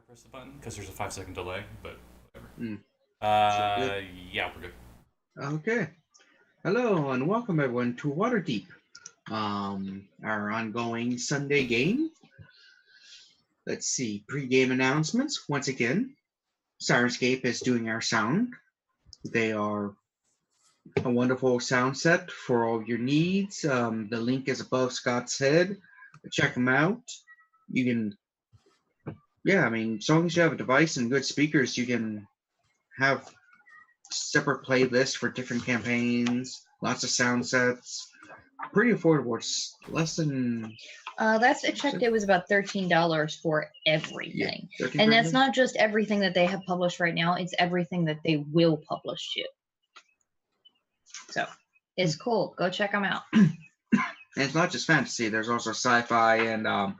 press the button because there's a 5-second delay, but whatever. Yeah, we're good. Okay. Hello and welcome everyone to Waterdeep, our ongoing Sunday game. Let's see, pre-game announcements. Once again, Sirenscape is doing our sound. They are a wonderful sound set for all your needs. The link is above Scott's head. Check them out. You can, as long as you have a device and good speakers, you can have separate playlists for different campaigns, lots of sound sets. Pretty affordable. It's less than... Last I checked, it was about $13 for everything. Yeah, and that's not just everything that they have published right now, it's everything that they will publish too. So, it's cool. Go check them out. And it's not just fantasy. There's also sci-fi and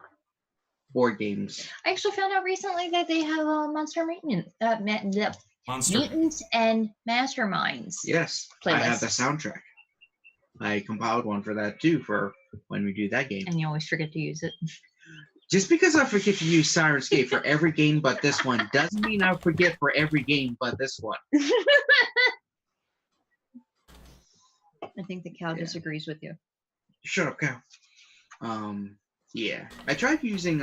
board games. I actually found out recently that they have a Mutants and Masterminds. Yes, playlist. I have the soundtrack. I compiled one for that too, for when we do that game. And you always forget to use it. Just because I forget to use Sirenscape for every game but this one doesn't mean I forget for every game but this one. I think the cow disagrees with you. Shut up, cow. Yeah. I tried using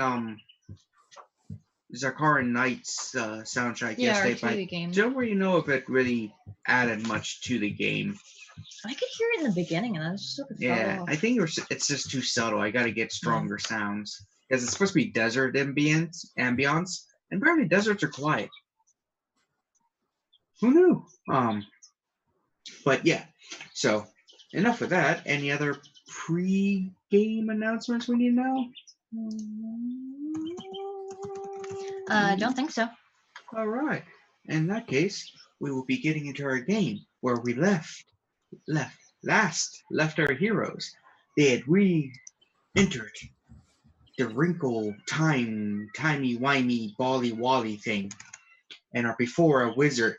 Zakara Knight's soundtrack yesterday, but I don't really know if it really added much to the game. I could hear it in the beginning, and I was just super subtle. I think it's just too subtle. I got to get stronger sounds because it's supposed to be desert ambience, and apparently deserts are quiet. Who knew? But yeah. So enough of that. Any other pre-game announcements we need to know? I don't think so. All right. In that case, we will be getting into our game where we left our heroes. They had re-entered the wrinkle timey-wimey bally-wally thing and are before a wizard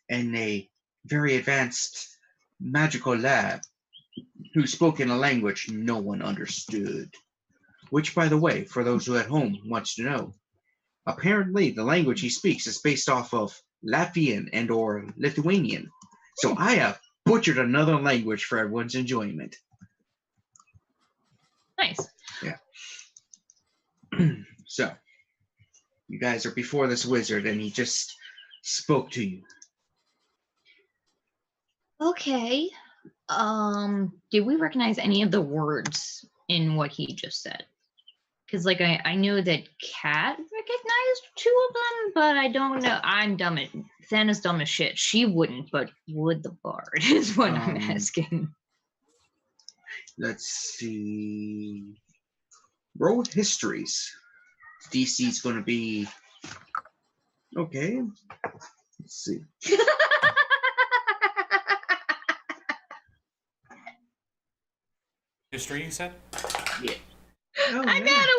in a very advanced magical lab who spoke in a language no one understood. Which, by the way, for those who at home wants to know, apparently the language he speaks is based off of Latvian and or Lithuanian. So I have butchered another language for everyone's enjoyment. Nice. Yeah. So, you guys are before this wizard and he just spoke to you. Okay. Did we recognize any of the words in what he just said? Because, like, I know that Kat recognized two of them, but I don't know. I'm dumb at... Thanos dumb as shit. She wouldn't, but would the bard, is what I'm asking. Let's see. Roll histories. DC's going to be... Okay. Let's see. History, you said? Yeah. Oh, I got a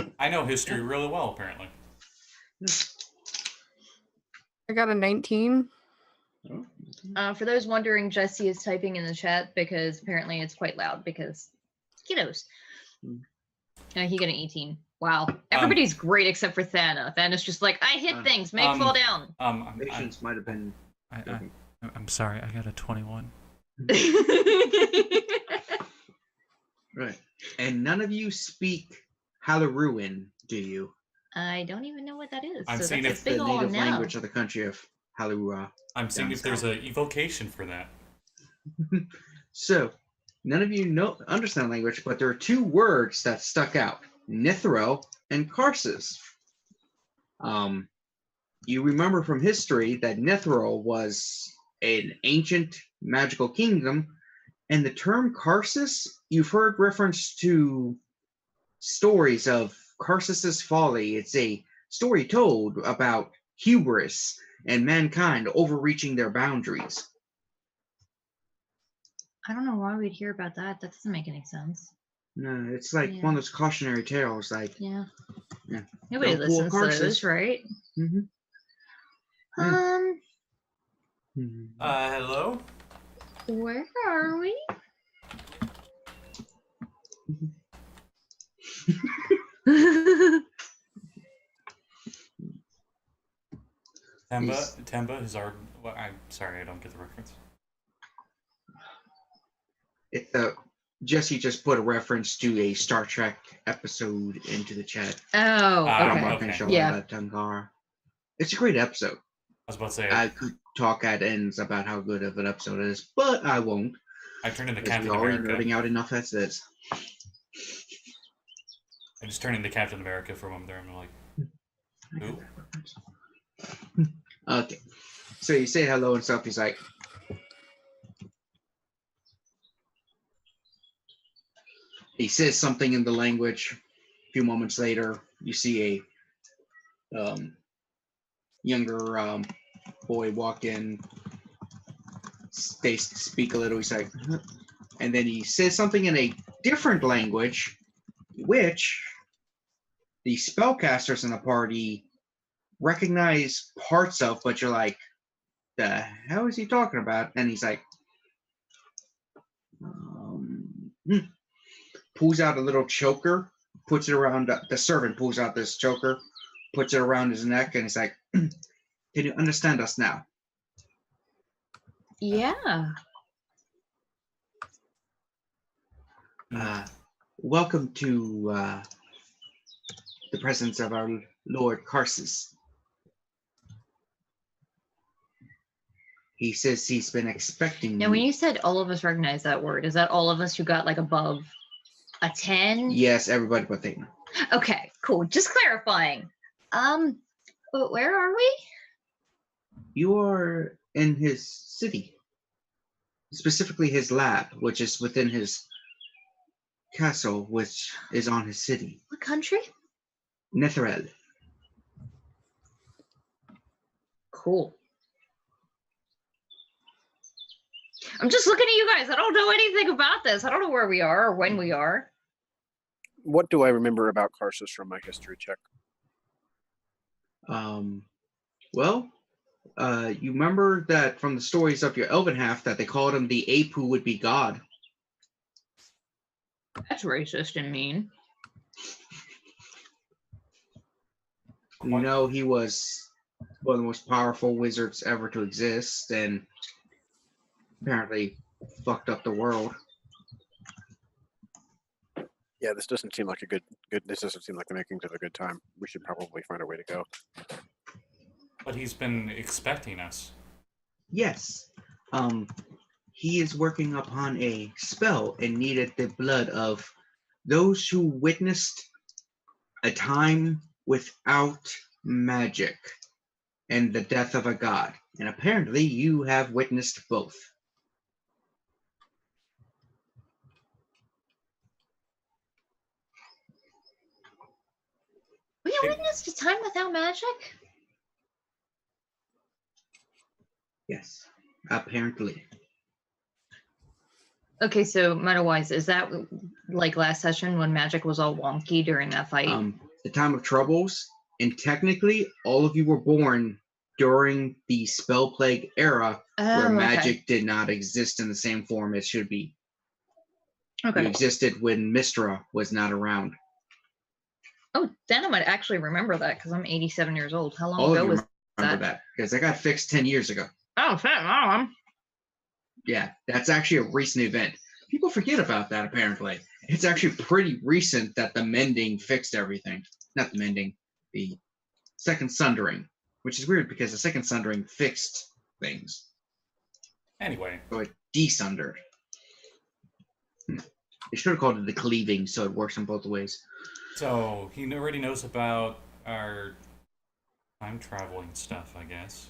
1! I know history really well, apparently. I got a 19. For those wondering, Jesse is typing in the chat because apparently it's quite loud because kiddos. He got an 18. Wow. Everybody's great except for Thana. Thana's just like, I hit things, make fall down. Patience might have been... I'm sorry, I got a 21. Right. And none of you speak Halaruan, do you? I don't even know what that is. I'm seeing if the native language of the country of Halurua. I'm seeing if there's an evocation for that. So, none of you understand language, but there are two words that stuck out. Nithro and Karsus. You remember from history that Nithro was an ancient magical kingdom, and the term Karsus, you've heard reference to stories of Karsus's folly. It's a story told about hubris and mankind overreaching their boundaries. I don't know why we'd hear about that. That doesn't make any sense. No, it's like one of those cautionary tales. Like, nobody listens to those, right? Hello? Where are we? Temba is our. Well, I'm sorry, I don't get the reference. Jesse just put a reference to a Star Trek episode into the chat. Oh, okay. Yeah. About Tangara. It's a great episode. I was about to say. I could talk at ends about how good of an episode it is, but I won't. I turned into Because Captain we're already America. nerding out enough as it is. I just turned into Captain America for a moment there, and I'm like, who? Okay. So you say hello and stuff. He's like, he says something in the language. A few moments later, you see a younger boy walk in. They speak a little. He's like, huh. And then he says something in a different language, which the spellcasters in the party recognize parts of, but you're like, the hell is he talking about? And he's like, pulls out a little choker, puts it around the servant, pulls out this choker, puts it around his neck, and he's like, can you understand us now? Yeah. Welcome to the presence of our Lord Karsus. He says he's been expecting Now, you. when you said all of us recognize that word, is that all of us who got like above a 10? Yes, everybody but Thana. Okay, cool. Just clarifying. But where are we? You are in his city, specifically his lab, which is within his castle, which is on his city. What country? Netherel. Cool. I'm just looking at you guys. I don't know anything about this. I don't know where we are or when we are. What do I remember about Karsus from my history check? Well, you remember that from the stories of your elven half that they called him the ape who would be God. That's racist and mean. You know, he was one of the most powerful wizards ever to exist, and apparently fucked up the world. Yeah, this doesn't seem like a good. This doesn't seem like the makings of a good time. We should probably find a way to go. But he's been expecting us. Yes. He is working upon a spell and needed the blood of those who witnessed a time without magic and the death of a god. And apparently you have witnessed both. We witnessed a time without magic? Yes, apparently. Okay, so meta-wise, is that like last session when magic was all wonky during that fight? The time of troubles, and technically all of you were born during the spell plague era where magic did not exist in the same form it should be. Okay. It existed when Mistra was not around. Oh, then I might actually remember that because I'm 87 years old. How long All of ago you was remember that because I got fixed 10 years ago. Oh, shit, mom. Yeah, that's actually a recent event. People forget about that, apparently. It's actually pretty recent that the mending fixed everything. Not the mending, the second sundering, which is weird because the second sundering fixed things. Anyway. So it desundered. They should have called it the cleaving, so it works in both ways. So, he already knows about our time traveling stuff, I guess.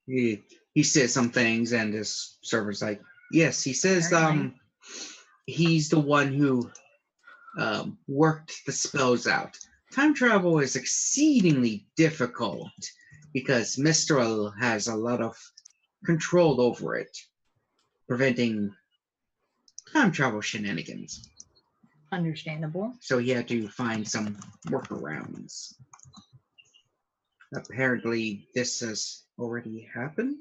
He says some things, and his server's like, yes, he says he's the one who worked the spells out. Time travel is exceedingly difficult because Misrule has a lot of control over it, preventing time travel shenanigans. Understandable. So he had to find some workarounds. Apparently, this has already happened,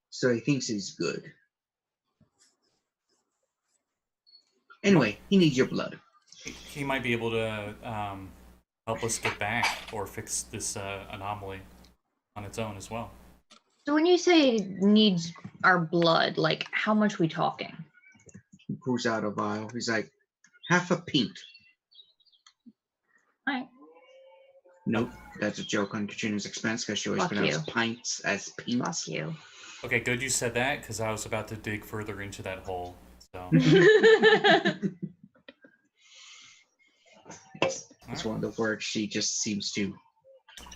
so he thinks he's good. Anyway, he needs your blood. He might be able to help us get back or fix this anomaly on its own as well. So when you say needs our blood, like how much we talking? He pulls out a vial. He's like, half a pint. Alright. Nope, that's a joke on Katrina's expense because she always Fuck pronounced you. pints as Fuck pints. you. Okay, good you said that, because I was about to dig further into that hole. So It's one of the words she just seems to.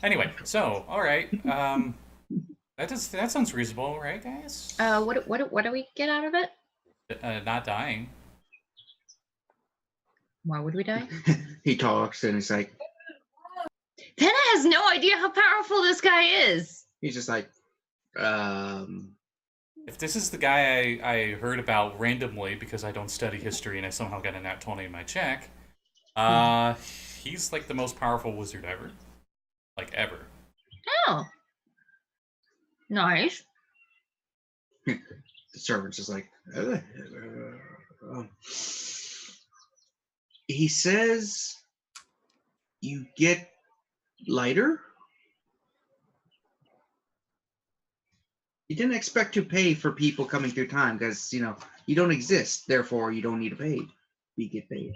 anyway, so all right, that sounds reasonable, right, guys? What do we get out of it? Not dying. Why would we die? He talks and it's like, Tana has no idea how powerful this guy is. he's just like, If this is the guy I heard about randomly because I don't study history and I somehow got a nat 20 in my check, he's like the most powerful wizard ever. Like, ever. Oh. Nice. the servant's just like, he says you get lighter. You didn't expect to pay for people coming through time because, you don't exist. Therefore, you don't need to pay. You get paid.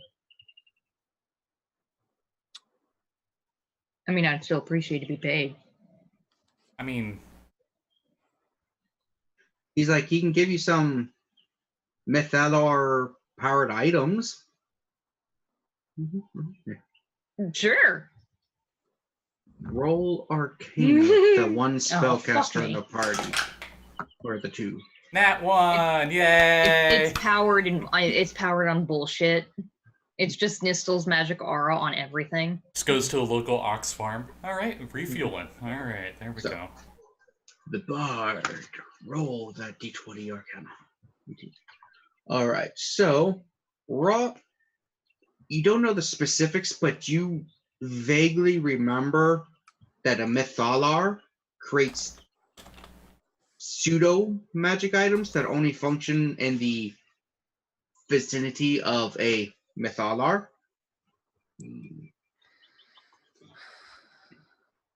I mean, I'd still appreciate to be paid. I mean, He's like, he can give you some Mythallar powered items. Sure. Roll Arcana, the one fuck spellcaster in me. the party. Or the two. nat 1! Yay! It's powered on bullshit. It's just Nistel's magic aura on everything. This goes to a local ox farm. Alright, refueling. Alright, there we So- go. The bard. Roll that d20 Arcana. All right. So, Rogh, you don't know the specifics, but you vaguely remember that a Mythallar creates pseudo magic items that only function in the vicinity of a Mythallar.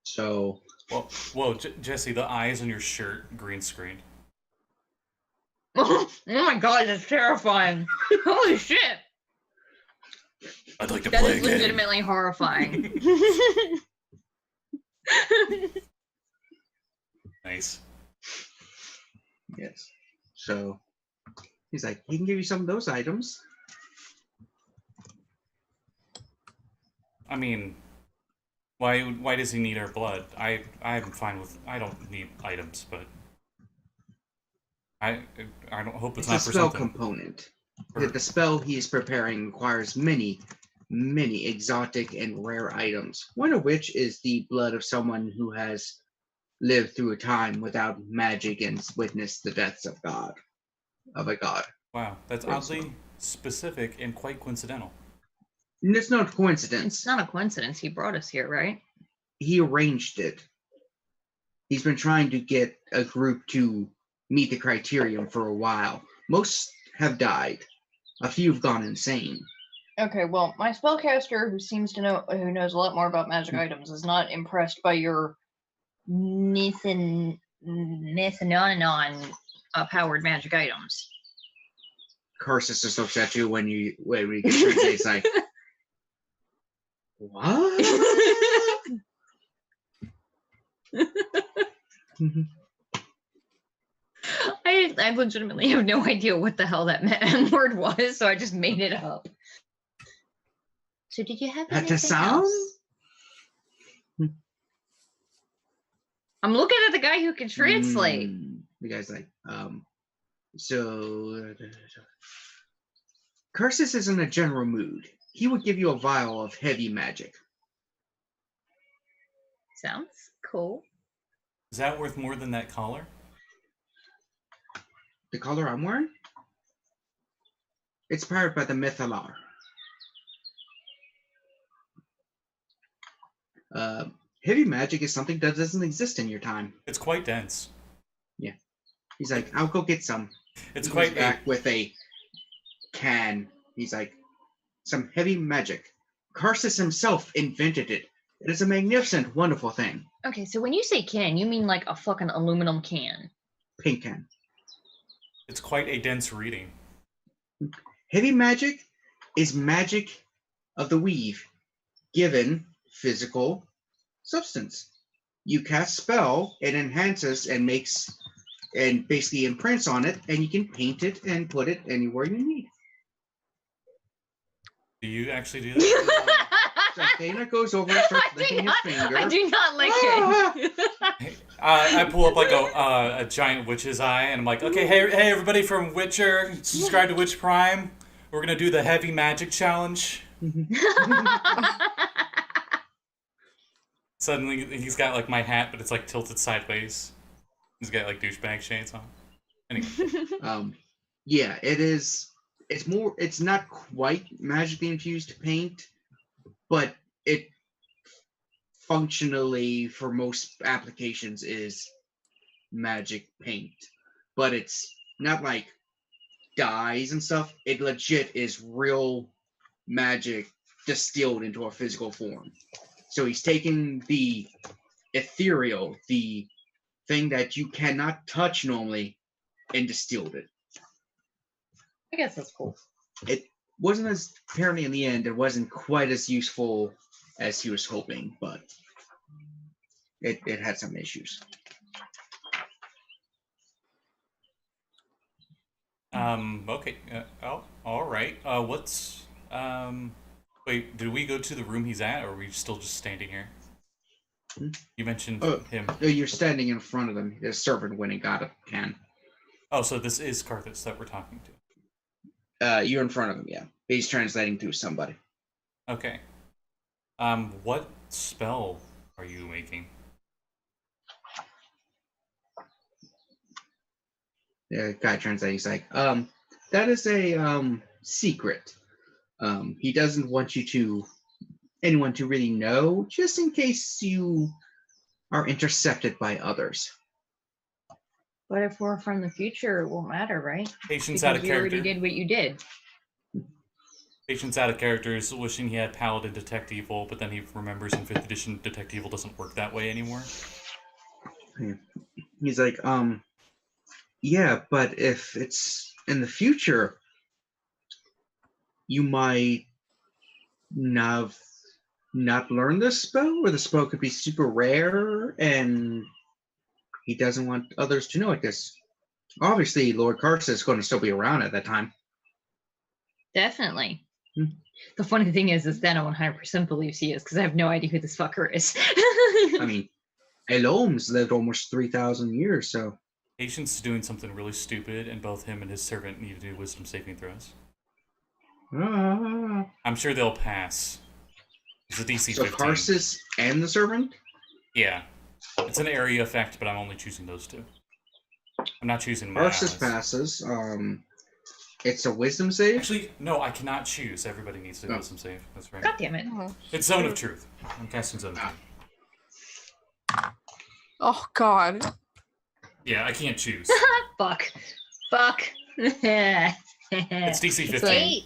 So, Whoa, Jesse, the eyes on your shirt, green screen. Oh my god, that's terrifying. Holy shit. I'd like to That play is a game. legitimately horrifying. Nice. yes. So, he's like, he can give you some of those items. I mean, why does he need our blood? I'm fine with. I don't need items, but I don't hope it's It's a not for spell something. component. for- The spell he is preparing requires many exotic and rare items, one of which is the blood of someone who has lived through a time without magic and witnessed the deaths of a god. Wow, that's Great oddly spell. specific and quite coincidental. And it's not coincidence. It's not a coincidence he brought us here, right? He arranged it. He's been trying to get a group to meet the criterion for a while. Most have died. A few have gone insane. Okay, well, my spellcaster, who knows a lot more about magic items, is not impressed by your Nithananon powered magic items. Carsus just looks at you when we get through. It's like, what? I legitimately have no idea what the hell that word was, so I just made it up. So did you have anything Petasound? else? I'm looking at the guy who can translate. The guy's like, so Cursus is in a general mood. He would give you a vial of heavy magic. Sounds cool. Is that worth more than that collar? The color I'm wearing? It's powered by the Mythallar. Heavy magic is something that doesn't exist in your time. It's quite dense. He's like, I'll go get some. It's He quite comes back with a can. He's like, some heavy magic. Karsus himself invented it. It is a magnificent, wonderful thing. Okay, so when you say can, you mean like a fucking aluminum can. Pink can. It's quite a dense reading. Heavy magic is magic of the weave, given physical substance. You cast spell, it enhances and makes and basically imprints on it, and you can paint it and put it anywhere you need. Do you actually do that? So Dana goes over and starts licking his finger. I do not lick it. I pull up like a giant witch's eye, and I'm like, okay, hey everybody from Witcher, subscribe to Witch Prime. We're gonna do the heavy magic challenge. Suddenly, he's got like my hat, but it's like tilted sideways. He's got like douchebag shades on. Anyway. Yeah, it is. It's more. It's not quite magically infused paint, but it functionally, for most applications, is magic paint. But it's not like dyes and stuff. It legit is real magic distilled into a physical form. So he's taking the ethereal, the thing that you cannot touch normally, and distilled it. I guess that's cool. It wasn't as, apparently in the end, it wasn't quite as useful as he was hoping, but it had some issues. Okay. All right. Wait, did we go to the room he's at, or are we still just standing here? You mentioned him. You're standing in front of them. The servant went and got a can. Oh, so this is Karthus that we're talking to. You're in front of him, yeah. He's translating to somebody. Okay. What spell are you making? The guy translating is like, that is a secret. He doesn't want anyone to really know, just in case you are intercepted by others. But if we're from the future, it won't matter, right? Patience Because out of you already character. did what you did. Patience out of character is wishing he had Paladin Detect Evil, but then he remembers in 5th edition Detect Evil doesn't work that way anymore. He's like, yeah, but if it's in the future, you might not learn this spell, or the spell could be super rare, and he doesn't want others to know it, because obviously Lord Karsus is going to still be around at that time. Definitely. The funny thing is Dana 100% believes he is, because I have no idea who this fucker is. I mean, Elohim's lived almost 3,000 years, so... Patience is doing something really stupid, and both him and his servant need to do wisdom saving throws. I'm sure they'll pass. It's a DC 15. So Karsus and the servant? Yeah. It's an area effect, but I'm only choosing those two. I'm not choosing my Karsus allies. passes. It's a wisdom save? Actually, no, I cannot choose. Everybody needs to do wisdom save. That's right. God damn it. It's Zone of Truth. I'm casting Zone of Truth. Oh God. Yeah, I can't choose. Fuck. It's DC 15. Eight.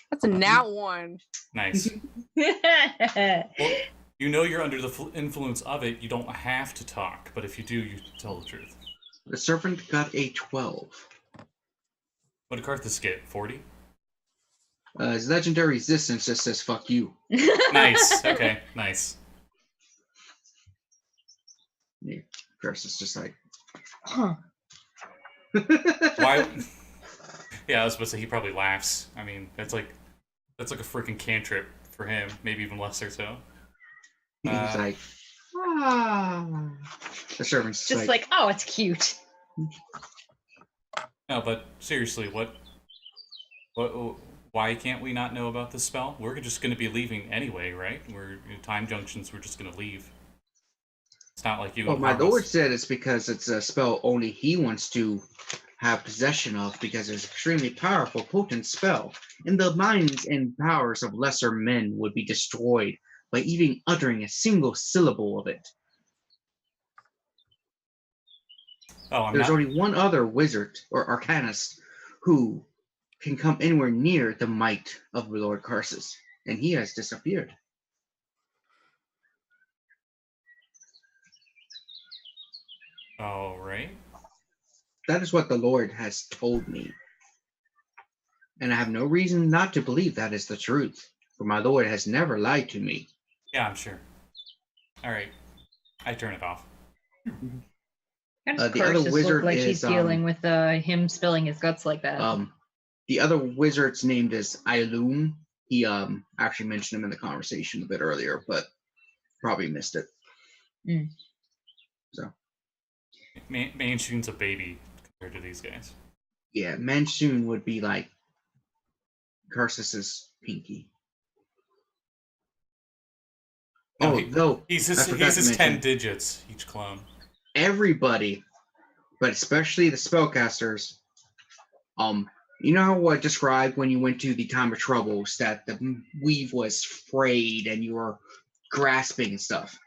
That's a nat one. Nice. Well, you know you're under the influence of it. You don't have to talk, but if you do, you tell the truth. The servant got a 12. What did Karthus get? 40? His legendary resistance just says fuck you. Nice. Okay, nice. Yeah, Karsus just like... Huh. Why? Yeah, I was supposed to say he probably laughs. I mean, that's like a freaking cantrip for him, maybe even less or so. He's like, ah. The servant's Just like, oh, it's cute. No, but seriously, what? Why can't we not know about this spell? We're just going to be leaving anyway, right? We're in time junctions. We're just going to leave. It's not like you. Well, my lord said it's because it's a spell only he wants to have possession of, because it's an extremely powerful, potent spell, and the minds and powers of lesser men would be destroyed by even uttering a single syllable of it. Oh, There's only one other wizard or arcanist who can come anywhere near the might of Lord Karsus, and he has disappeared. All right. That is what the Lord has told me. And I have no reason not to believe that is the truth, for my Lord has never lied to me. Yeah, I'm sure. All right. I turn it off. How does The other Karsus look wizard like is, he's dealing with him spilling his guts like that? The other wizard's named is Ailoon. He actually mentioned him in the conversation a bit earlier, but probably missed it. Mm. So Manchun's a baby compared to these guys. yeah, Manchun would be like Karsus's pinky. No, Oh, though He's I his forgot to 10 mention, digits, each clone. everybody, but especially the spellcasters, you know how I described when you went to the Time of Troubles that the weave was frayed and you were grasping and stuff.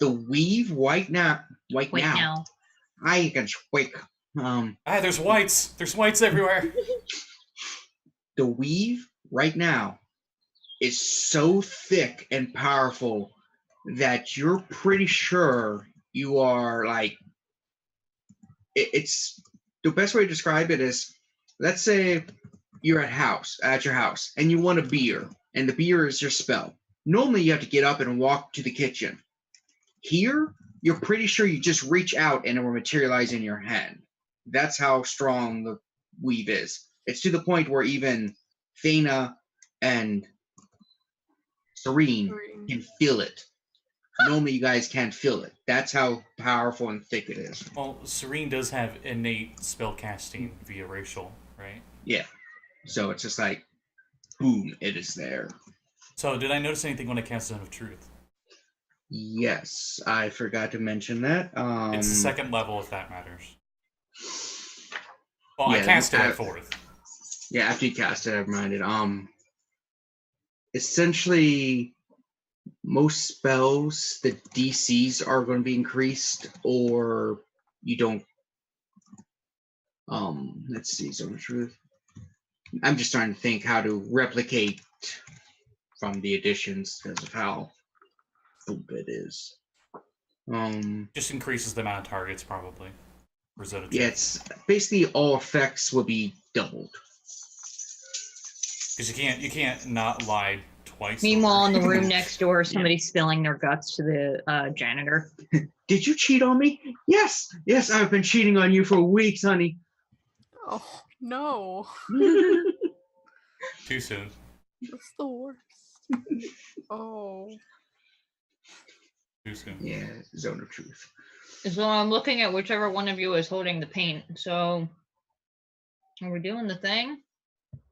The weave right now, I can quick. There's whites. There's whites everywhere. The weave right now is so thick and powerful that you're pretty sure you are like. It's the best way to describe it is, let's say you're at your house and you want a beer, and the beer is your spell. Normally you have to get up and walk to the kitchen. Here, you're pretty sure you just reach out and it will materialize in your hand. That's how strong the weave is. It's to the point where even Thana and Serene can feel it. Normally you guys can't feel it. That's how powerful and thick it is. Well, Serene does have innate spellcasting via racial, right? Yeah. So it's just like, boom, it is there. So did I notice anything when I cast Zone of Truth? Yes, I forgot to mention that. It's the second level, if that matters. Well, yeah, I cast it at fourth. Yeah, after you cast it, I reminded. Essentially, most spells, the DCs are going to be increased, or you don't. Let's see, Zone of Truth. I'm just trying to think how to replicate from the additions because of how boop it is. Just increases the amount of targets, probably. Yeah, it's basically all effects will be doubled. Because you can't not lie twice. Meanwhile, in the room next door, somebody's spilling their guts to the janitor. Did you cheat on me? Yes, I've been cheating on you for weeks, honey. Oh, no. Too soon. That's the worst. Oh. Too soon. Yeah, Zone of Truth. So I'm looking at whichever one of you is holding the paint. So, are we doing the thing?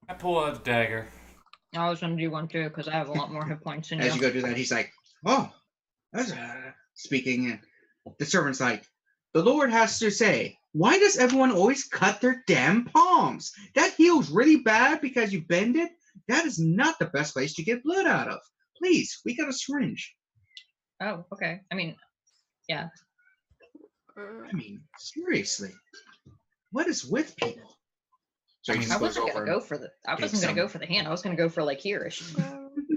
I pull out a dagger. I was going to do one too, because I have a lot more hit points than As you go do that, he's like, oh, that's speaking. And the servant's like, the Lord has to say, why does everyone always cut their damn palms? That heals really bad because you bend it? That is not the best place to get blood out of. Please, we got a syringe. Oh, okay. I mean, yeah. I mean, seriously. What is with people? So he I mean, just I goes wasn't over gonna go for the. I wasn't gonna go for the hand. I was gonna go for like here-ish.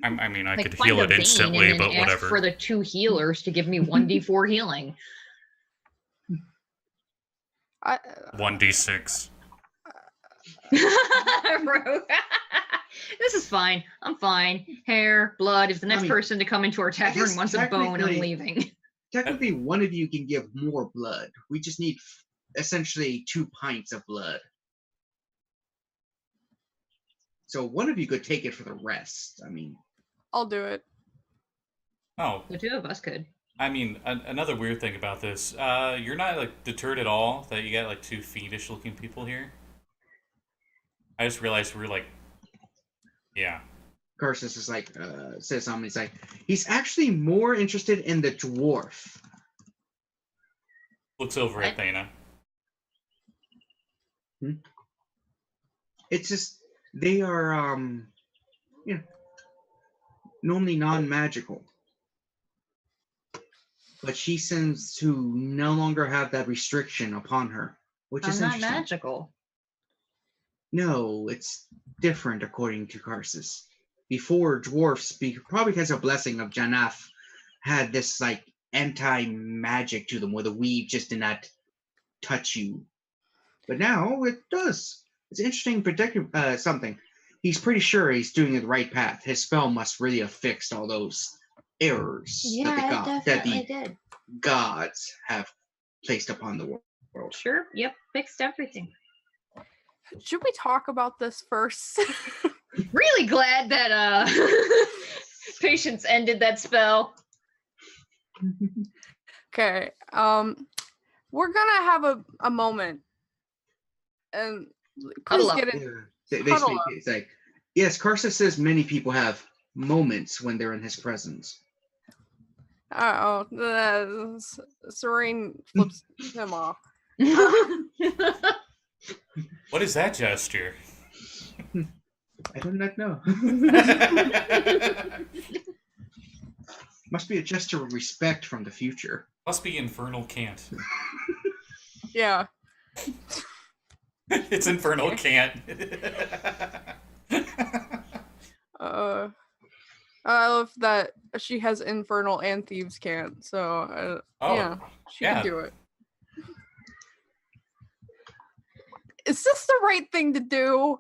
I mean, I Like, could find heal a it vein instantly, and then but ask whatever. for the 2 healers to give me 1d4 healing. 1d6. This is fine. I'm fine. Hair, blood. If the next I mean, person to come into our tavern guess wants a bone, I'm technically- leaving. Technically, one of you can give more blood. We just need essentially 2 pints of blood. So one of you could take it for the rest. I mean, I'll do it. Oh, The 2 of us could. I mean, another weird thing about this, you're not like deterred at all that you got like 2 fiendish looking people here. I just realized we were like, yeah. Karsus is like, says something. He's like, he's actually more interested in the dwarf. Looks over at Thana. It's just they are, normally non-magical, but she seems to no longer have that restriction upon her, which is I'm not interesting. magical. No, it's different according to Karsus. before dwarfs, probably because of blessing of Janaf, had this like anti-magic to them, where the weed just did not touch you. But now it does. It's interesting. Something. He's pretty sure he's doing the right path. His spell must really have fixed all those errors that the did. gods have placed upon the world. Sure. Yep. Fixed everything. Should we talk about this first? Really glad that Patience ended that spell. Okay. We're gonna have a moment. And Cuddle please up. get it. Yeah. They Cuddle speak. up. It's like, yes, Karsa says many people have moments when they're in his presence. Serene flips him off. What is that gesture? I do not know. Must be a gesture of respect from the future. Must be infernal cant. Yeah. It's infernal cant. I love that she has infernal and thieves can't. So yeah, she can do it. Is this the right thing to do?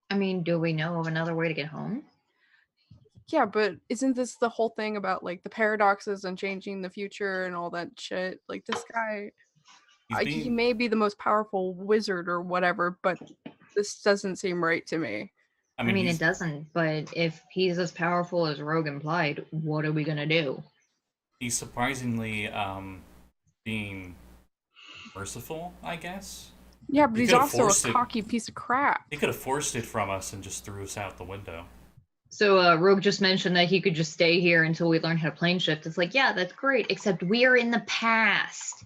I mean, do we know of another way to get home? Yeah, but isn't this the whole thing about like the paradoxes and changing the future and all that shit? Like this guy, he may be the most powerful wizard or whatever, but this doesn't seem right to me. I mean it doesn't, but if he's as powerful as Rogh implied, what are we gonna do? He's surprisingly being merciful, I guess. Yeah, but he's also a cocky piece of crap. He could have forced it from us and just threw us out the window. So Rogh just mentioned that he could just stay here until we learn how to plane shift. It's like, yeah, that's great, except we are in the past.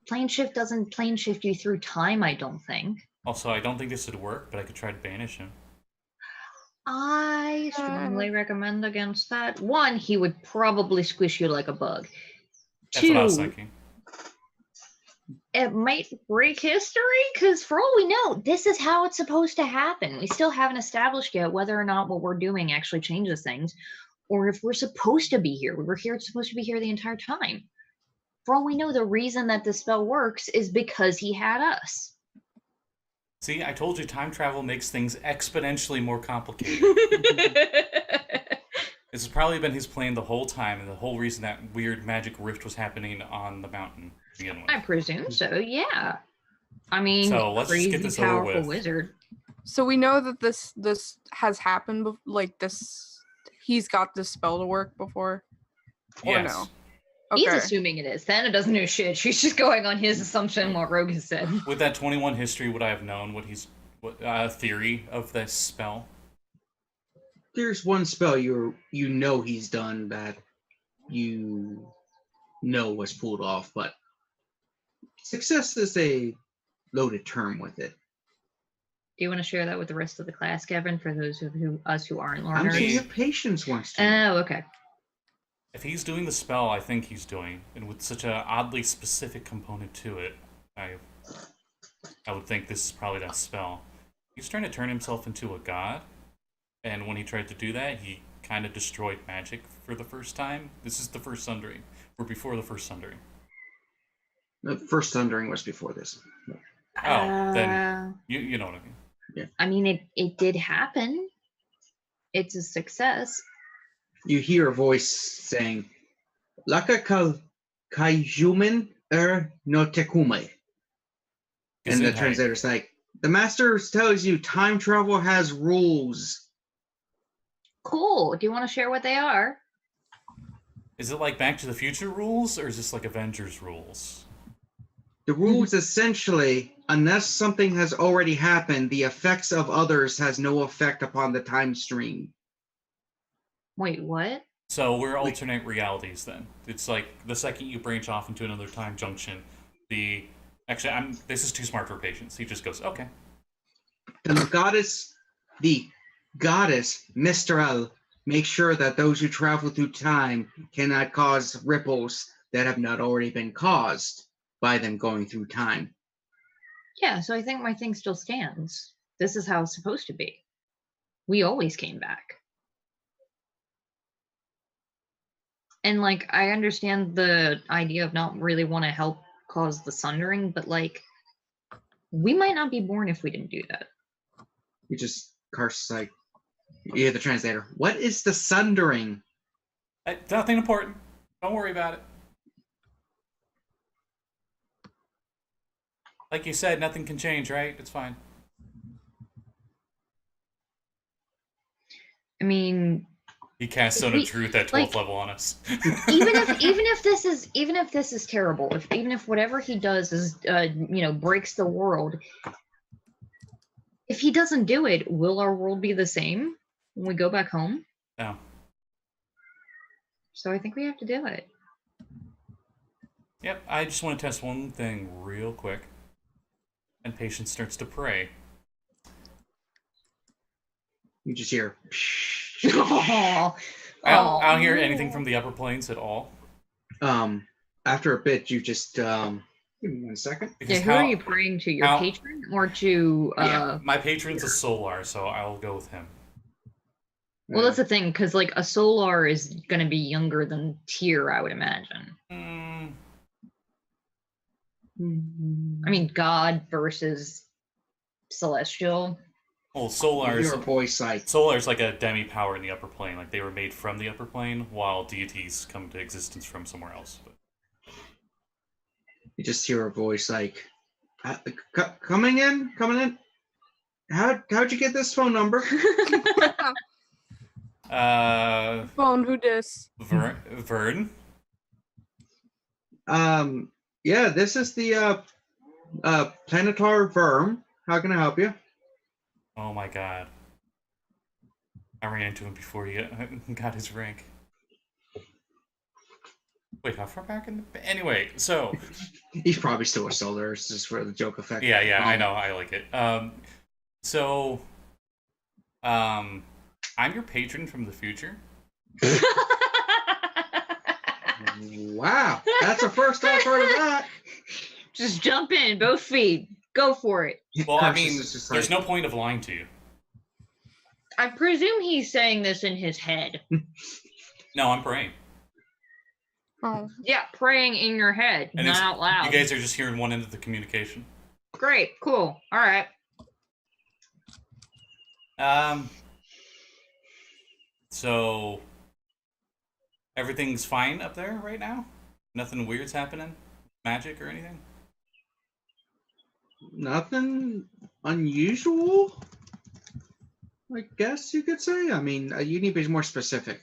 Plane shift doesn't plane shift you through time, I don't think. Also, I don't think this would work, but I could try to banish him. I strongly recommend against that. One, he would probably squish you like a bug. That's what I was thinking. It might break history, because for all we know, this is how it's supposed to happen. We still haven't established yet whether or not what we're doing actually changes things, or if we're supposed to be here. We were supposed to be here the entire time. For all we know, the reason that this spell works is because he had us. See, I told you time travel makes things exponentially more complicated. This has probably been his plan the whole time, and the whole reason that weird magic rift was happening on the mountain to begin with. I presume so, yeah. I mean, so let's just get this over with. Wizard. So we know that this has happened, like this. He's got this spell to work before. Or Yes. no? He's Okay. assuming it is. Thana doesn't know shit. She's just going on his assumption what Rogh has said. With that 21 history, would I have known what theory of this spell? There's one spell you know he's done that you know was pulled off, but success is a loaded term with it. Do you want to share that with the rest of the class, Kevin, for those of us who aren't I'm learners? seeing if Patience wants to. Oh, okay. If he's doing the spell, I think he's doing, and with such an oddly specific component to it, I would think this is probably that spell. He's trying to turn himself into a god, and when he tried to do that, he kind of destroyed magic for the first time. This is the first Sundering, or before the first Sundering. The first Sundering was before this. Oh, then you know what I mean. Yeah. I mean, it did happen. It's a success. You hear a voice saying, Laka kal kaijumen no tekume. And the translator's like, the master tells you time travel has rules. Cool. Do you want to share what they are? Is it like Back to the Future rules, or is this like Avengers rules? The rules essentially, unless something has already happened, the effects of others has no effect upon the time stream. Wait, what? So we're alternate realities then. It's like the second you branch off into another time junction, actually, this is too smart for Patience. He just goes, okay. And the goddess Mistral makes sure that those who travel through time cannot cause ripples that have not already been caused by them going through time. Yeah, so I think my thing still stands. This is how it's supposed to be. We always came back. And like, I understand the idea of not really want to help cause the sundering, but like, we might not be born if we didn't do that. You just, Karst's like, you hear the translator. What is the sundering? Nothing important. Don't worry about it. Like you said, nothing can change, right? It's fine. I mean, He casts Zone of Truth at 12th level on us. even if this is terrible, even if whatever he does is breaks the world, if he doesn't do it, will our world be the same when we go back home? No. So I think we have to do it. Yep, I just want to test one thing real quick. And Patience starts to pray. You just hear. I don't hear anything from the upper planes at all. After a bit, you just give me 1 second. Yeah, who are you praying to? Your patron or to? My patron's a Solar, so I'll go with him. Well, that's the thing, because like a Solar is going to be younger than Tyr, I would imagine. I mean, God versus Celestial. Well, Solar's like a demi-power in the upper plane. Like, they were made from the upper plane, while deities come to existence from somewhere else. But you just hear a voice like, coming in? How'd you get this phone number? Phone, who dis? Vern? Yeah, this is the Planetar Verm. How can I help you? Oh my god. I ran into him before he got his rank. Wait, how far back in the... Anyway, so... He's probably still a Solar, it's just for the joke effect. Yeah, I know, I like it. I'm your patron from the future. Wow, that's the first I've heard of that. Just jump in, both feet. Go for it. Well, I mean, there's no point of lying to you. I presume he's saying this in his head. No, I'm praying. Oh. Yeah, praying in your head, and not out loud. You guys are just hearing one end of the communication. Great, cool. All right. So everything's fine up there right now? Nothing weird's happening? Magic or anything? Nothing unusual, I guess you could say. I mean, you need to be more specific.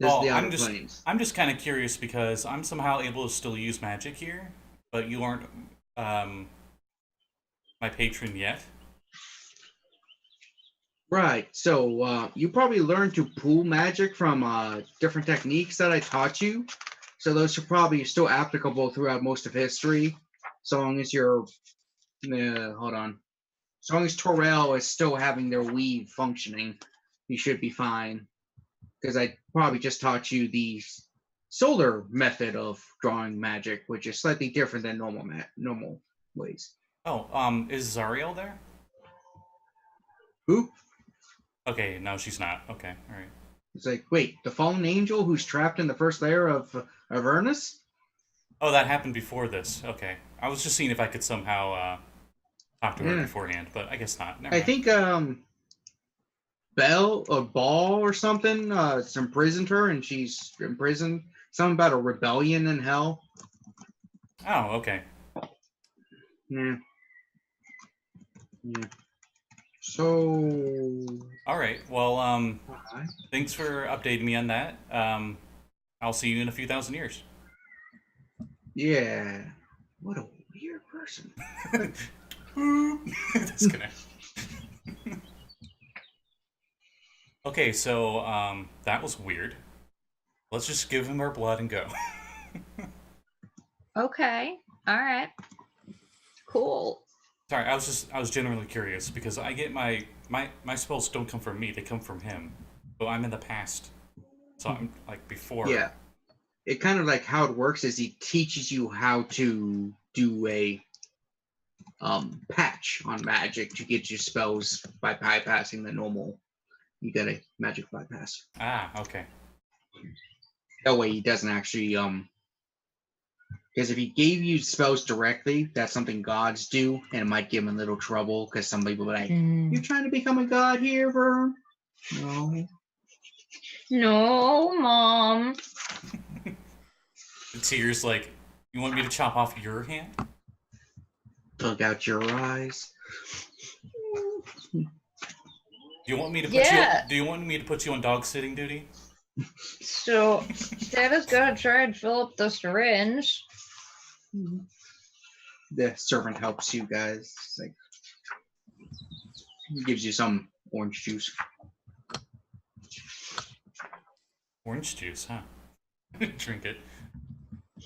I'm just kind of curious because I'm somehow able to still use magic here, but you aren't my patron yet. Right. So you probably learned to pool magic from different techniques that I taught you. So those are probably still applicable throughout most of history, so long as you're hold on. As long as Torel is still having their weave functioning, you should be fine. Because I probably just taught you the solar method of drawing magic, which is slightly different than normal ways. Oh, is Zariel there? Who? Okay, no, she's not. Okay, all right. It's like, wait, the fallen angel who's trapped in the first layer of Avernus? Oh, that happened before this. Okay. I was just seeing if I could somehow talk to her beforehand, but I guess not. I think Bell or Ball or something imprisoned her, and she's imprisoned. Something about a rebellion in hell. Oh, okay. Yeah. So. All right. Well, thanks for updating me on that. I'll see you in a few thousand years. Yeah. What a weird person. Disconnect. Okay, so that was weird. Let's just give him our blood and go. Okay. All right. Cool. Sorry, I was genuinely curious because I get my spells don't come from me, they come from him. So I'm in the past. So I'm like before. Yeah. It kind of like how it works is he teaches you how to do a patch on magic to get your spells by bypassing the normal you get a magic bypass. Ah, okay. That way he doesn't actually because if he gave you spells directly, that's something gods do, and it might give him a little trouble because some people are like, "You're trying to become a god here, Vern?" No. No, Mom. The tears like, you want me to chop off your hand? Plug out your eyes. Do you want me to put Yeah. you? Do you want me to put you on dog sitting duty? So Dada's gonna try and fill up the syringe. The servant helps you guys. It's like he gives you some orange juice. Orange juice, huh? Drink it.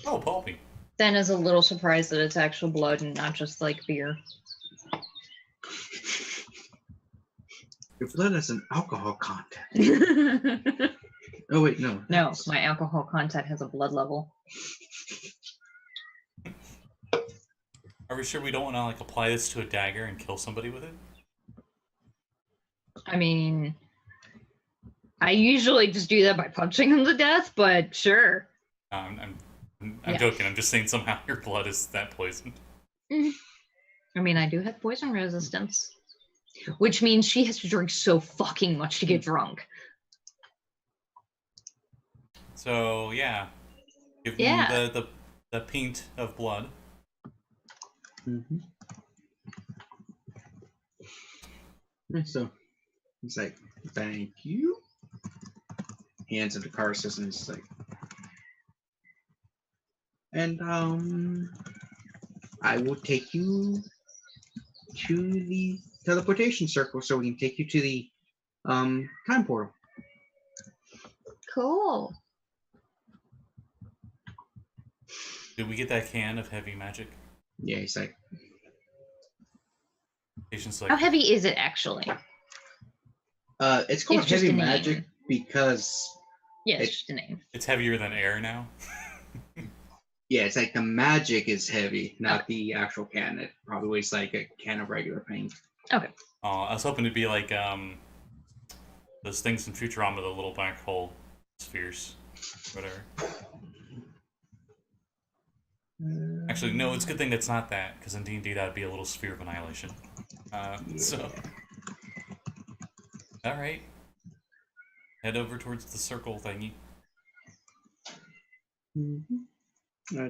Oh, pulpy. Ben is a little surprised that it's actual blood and not just like beer. Your blood has an alcohol content. Oh wait, no. No, my alcohol content has a blood level. Are we sure we don't want to like apply this to a dagger and kill somebody with it? I mean, I usually just do that by punching them to death, but sure. I'm Yeah. joking. I'm just saying somehow your blood is that poisoned. I mean, I do have poison resistance, which means she has to drink so fucking much to get drunk. So yeah, give Yeah. them the pint of blood. So he's like, "Thank you." He hands it to Karsus and he's like, "And I will take you to the teleportation circle so we can take you to the time portal." Cool. Did we get that can of heavy magic? Yeah, he's like, Patient's How like, heavy is it actually? it's called It's just heavy a name. magic because Yeah, it's just a name. it's heavier than air now. yeah, it's like the magic is heavy, not the actual can. It probably weighs like a can of regular paint. Okay. Oh, I was hoping it'd be like those things in Futurama, the little black hole spheres, whatever. Actually, no, it's a good thing that's not that, because in D&D that'd be a little sphere of annihilation. So, all right, head over towards the circle thingy.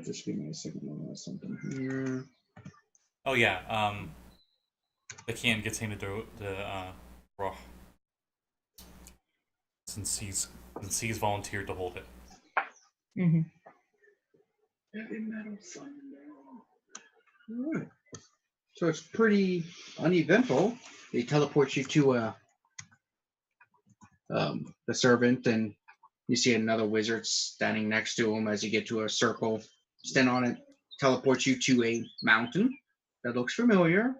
Just give me a second. I have something here. Oh yeah, the can gets handed to Rogh, since he's volunteered to hold it. Mm-hmm. Heavy metal thunder. All right. So it's pretty uneventful. They teleport you to the servant, and you see another wizard standing next to him as you get to a circle. Stand on it, teleports you to a mountain that looks familiar.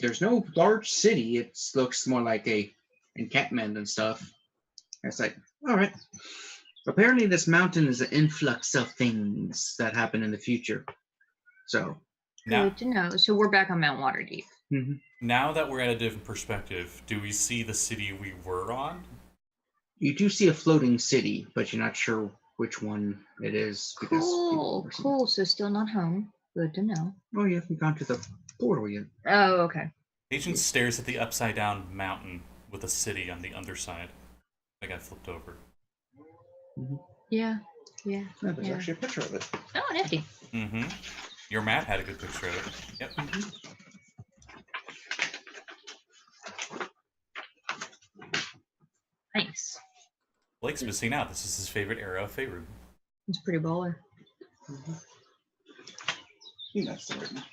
There's no large city. It looks more like a encampment and stuff. It's like, all right. Apparently, this mountain is an influx of things that happen in the future. So, Now, Good to know. So we're back on Mount Waterdeep. now that we're at a different perspective, do we see the city we were on? you do see a floating city, but you're not sure which one it is. Because Cool, cool. So still not home. Good to know. Oh, you haven't gone to the portal yet. Oh, okay. Agent stares at the upside down mountain with a city on the underside. I got flipped over. Yeah. Yeah, there's actually a picture of it. Oh, nifty. Mm-hmm. Your map had a good picture of it. Yep. Nice. Blake's missing out. This is his favorite era of Faerun. It's pretty baller. That's the right one.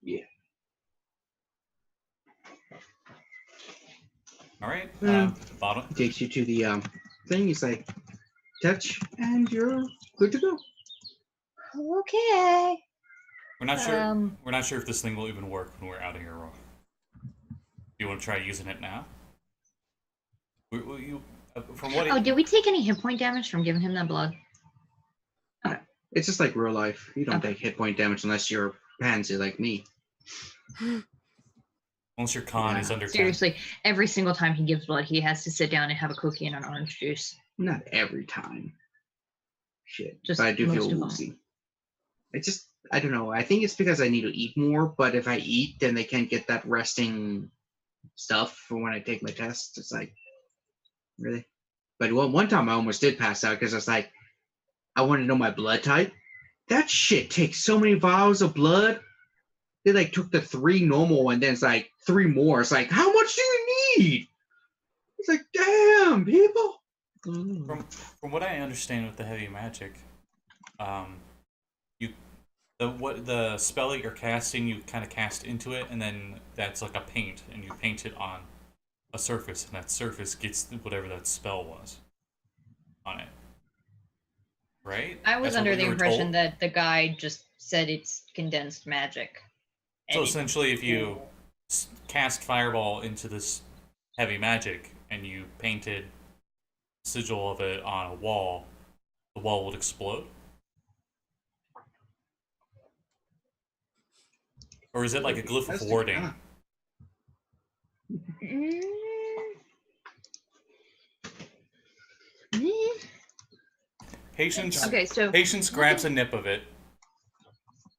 Yeah. All right. Bottom. Takes you to the thing. He's like, touch, and you're good to go. Okay. We're not sure. We're not sure if this thing will even work when we're out of here, Rogh. Do you want to try using it now? From what? Oh, did we take any hit point damage from giving him that blood? It's just like real life. You don't take hit point damage unless you're pansy like me. Once your con is under 10. Seriously, every single time he gives blood, he has to sit down and have a cookie and an orange juice. Not every time. Shit. Just but I do most feel of them. woozy. I don't know. I think it's because I need to eat more, but if I eat, then they can't get that resting stuff for when I take my tests. It's like, really? But one time I almost did pass out because I was like, I wanted to know my blood type. That shit takes so many vials of blood. They like took the 3 normal and then it's like 3 more. It's like, how much do you need? It's like, damn, people. From what I understand with the heavy magic, the spell that you're casting, you kind of cast into it, and then that's like a paint, and you paint it on a surface, and that surface gets whatever that spell was on it. Right? I was That's under what the we were impression told? that the guy just said it's condensed magic. So And essentially, if you cast fireball into this heavy magic and you painted a sigil of it on a wall, the wall would explode? Or is it like a glyph of warding? Mm. Patience, Okay, so Patience grabs a nip of it,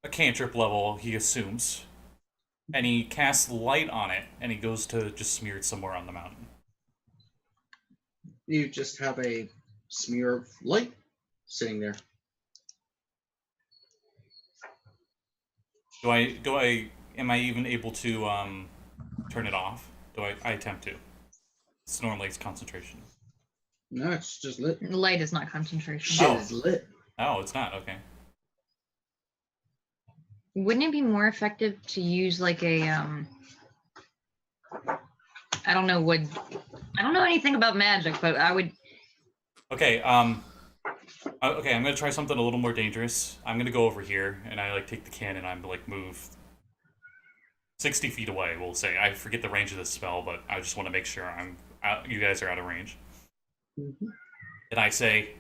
a cantrip level, he assumes, and he casts light on it, and he goes to just smear it somewhere on the mountain. You just have a smear of light sitting there. Am I even able to turn it off? I attempt to. It's normally it's concentration. No, it's just lit. light is not concentration. Shit Oh. is lit. Oh, it's not, okay. Wouldn't it be more effective to use like a I don't know anything about magic, but I would. Okay, okay, I'm gonna try something a little more dangerous. I'm gonna go over here, and I like take the cannon. I'm like move 60 feet away. We'll say I forget the range of this spell, but I just want to make sure you guys are out of range. Mm-hmm. And I say,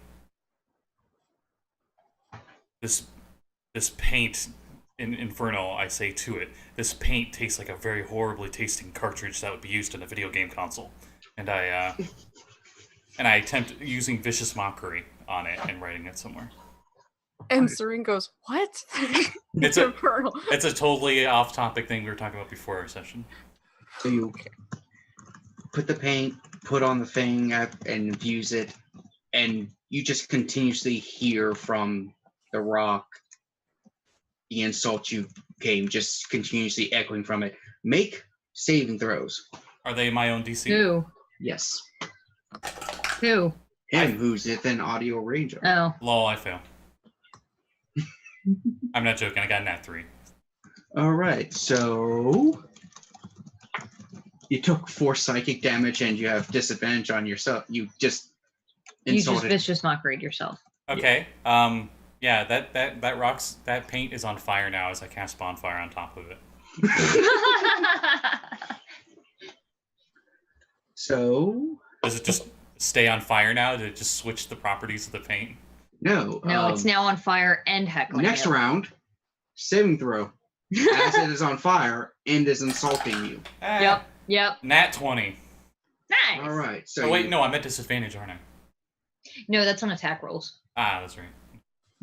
this paint in Inferno. I say to it, this paint tastes like a very horribly tasting cartridge that would be used in a video game console. And I attempt using vicious mockery on it and writing it somewhere. And Serene goes, "What?" It's To a Pearl. it's a totally off-topic thing we were talking about before our session. So you put the paint, put on the thing, and infuse it, and you just continuously hear from the rock the insult you came, just continuously echoing from it. Make saving throws. Are they my own DC? Who? Yes. Who? Him, who's within audio range of it. Oh. Lol, I fail. I'm not joking, I got a nat 3. All right, so you took 4 psychic damage and you have disadvantage on yourself. You just You just insulted. vicious mockered yourself. Okay, yeah, that paint is on fire now as I cast bonfire on top of it. So Does it just stay on fire now? Did it just switch the properties of the paint? no. No, it's now on fire and heckling. Next you. round, saving throw. As it is on fire and is insulting you. Yep. Nat 20. Nice. All right. So Oh wait, no, I'm at disadvantage, aren't I? No, that's on attack rolls. Ah, that's right.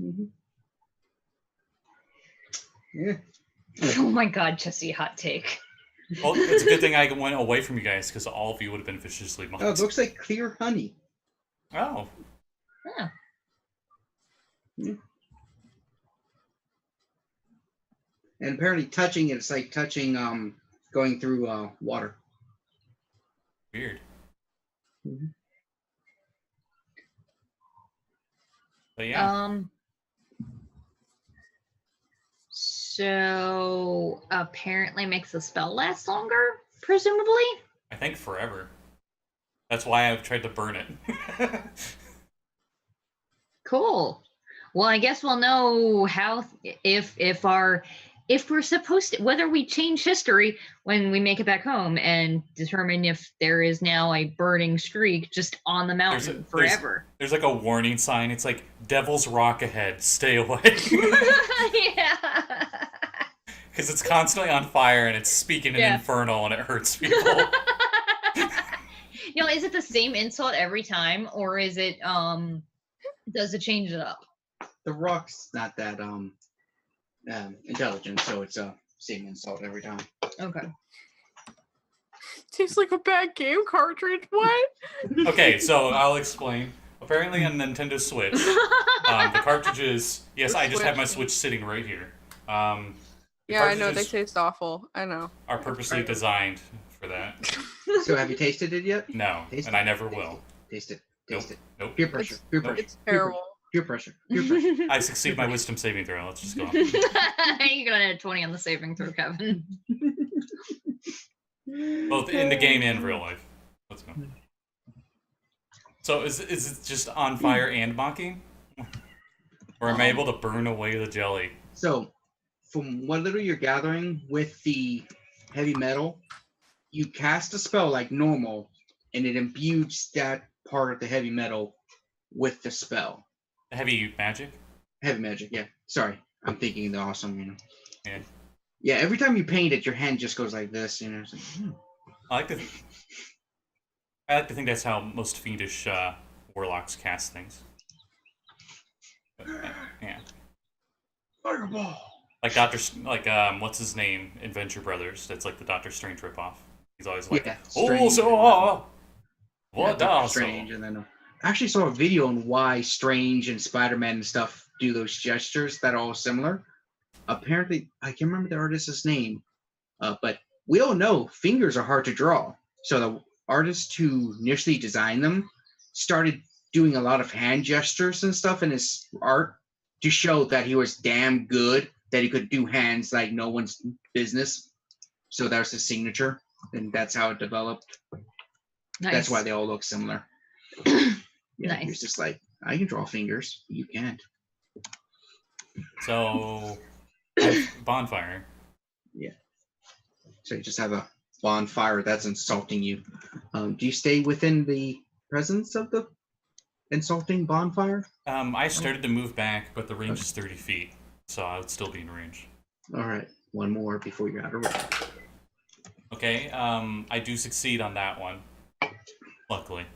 Mhm. Yeah. Oh my god, Jesse, hot take. Well, it's a good thing I went away from you guys because all of you would have been viciously mocked. Oh, it looks like clear honey. Oh, Yeah. And apparently touching it, it's like touching going through water. weird. Mhm. But yeah, So apparently makes the spell last longer, presumably. I think forever. That's why I've tried to burn it. Cool. Well, I guess we'll know how if we're supposed to, whether we change history when we make it back home and determine if there is now a burning streak just on the mountain forever. There's like a warning sign. It's like Devil's Rock ahead. Stay away. Yeah. Because it's constantly on fire and it's speaking in infernal and it hurts people. Is it the same insult every time, or is it does it change it up? The rock's not that intelligent, so it's a same insult every time. Okay. Tastes like a bad game cartridge. What? Okay, so I'll explain. Apparently on Nintendo Switch, the cartridges... Yes, I just have my Switch sitting right here. Yeah, I know, they taste awful. I know. Are purposely designed for that. So have you tasted it yet? No, and I never will. Taste it. Taste it. Nope. Peer pressure. Peer pressure. It's terrible. Peer pressure. Peer pressure. I succeed my wisdom saving throw. Let's just go on. You're gonna add 20 on the saving throw, Kevin. Both in the game and real life. Let's go. So is it just on fire and mocking? Or am I able to burn away the jelly? So, from what little you're gathering with the heavy metal, you cast a spell like normal, and it imbues that part of the heavy metal with the spell. Heavy magic? Heavy magic, yeah. Sorry, I'm thinking the awesome, Yeah. Yeah, every time you paint it, your hand just goes like this, It's like, I like to think that's how most fiendish warlocks cast things. But, yeah. Fireball. Like what's his name? Adventure Brothers. That's like the Doctor Strange ripoff. He's always like, Strange, and then I actually saw a video on why Strange and Spider-Man and stuff do those gestures that are all similar. Apparently, I can't remember the artist's name, but we all know fingers are hard to draw. So the artist who initially designed them started doing a lot of hand gestures and stuff in his art to show that he was damn good, that he could do hands like no one's business. So that was his signature, and that's how it developed. Nice. That's why they all look similar. Yeah, Nice. He's just like, I can draw fingers, you can't. So, bonfire. Yeah. So you just have a bonfire that's insulting you. Do you stay within the presence of the insulting bonfire? I started to move back, but the range is 30 feet, so I would still be in range. All right, one more before you're out of range. Okay, I do succeed on that one. Luckily.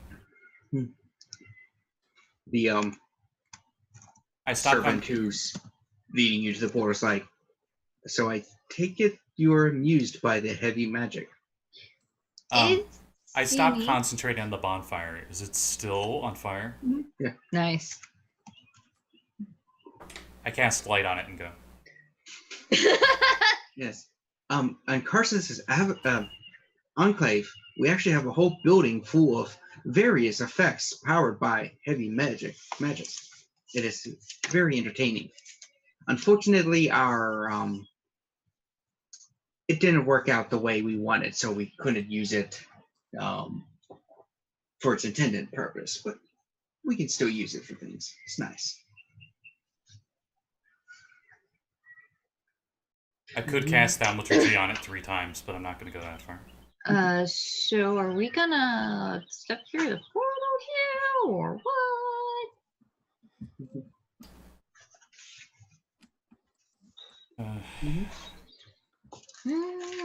The I stopped servant who's leading you to the portal is like, so I take it you're amused by the heavy magic. I stopped concentrating on the bonfire. Is it still on fire? Yeah. Nice. I cast light on it and go. Yes. On Carson's enclave, we actually have a whole building full of various effects powered by heavy magic. It is very entertaining. Unfortunately, our it didn't work out the way we wanted, so we couldn't use it for its intended purpose. But we can still use it for things. It's nice. I could cast Thaumaturgy on it 3 times, but I'm not going to go that far. So are we gonna step through the portal here, or what?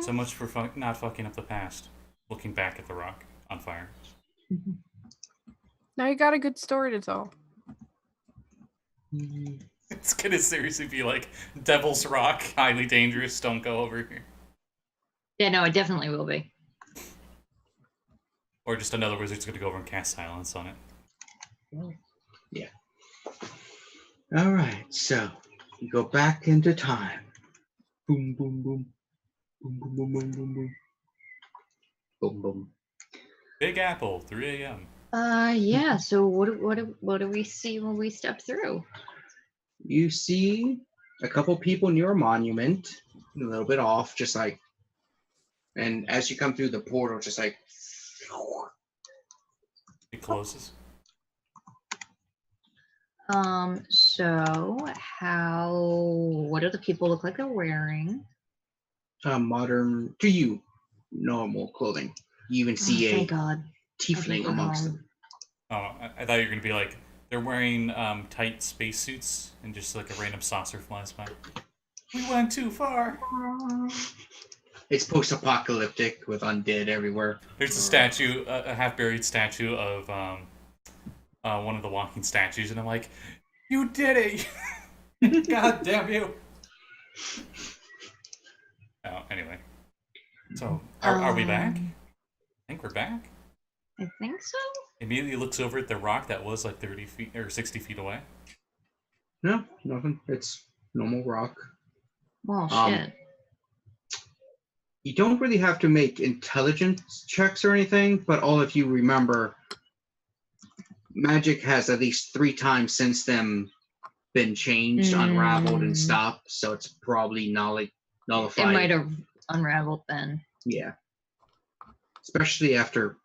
So much for not fucking up the past. Looking back at the rock on fire. Now you got a good story to tell. It's gonna seriously be like Devil's Rock, highly dangerous. Don't go over here. Yeah, no, it definitely will be. Or just another wizard's gonna go over and cast silence on it. Yeah. All right, so you go back into time. Boom, boom, boom. Boom, boom, boom, boom, boom, boom. Boom, boom. Big Apple, 3 a.m. Yeah. So what do we see when we step through? You see a couple people near a monument, a little bit off, just like, and as you come through the portal, just like, It closes. So what do the people look like they're wearing? modern, to you, normal clothing. You even see a Thank God. tiefling amongst them. Oh, I thought you were gonna be like they're wearing tight spacesuits and just like a random saucer flies by. We went too far. It's post-apocalyptic with undead everywhere. There's a statue, a half-buried statue of one of the walking statues, and I'm like, you did it! God damn you! Oh, anyway. So, are we back? I think we're back. I think so. Immediately looks over at the rock that was like 30 feet or 60 feet away. No, nothing. It's normal rock. Well, shit. You don't really have to make intelligence checks or anything, but all of you remember, magic has at least 3 times since then been changed, unraveled, and stopped, so it's probably nullified. It might have unraveled then. Yeah. Especially after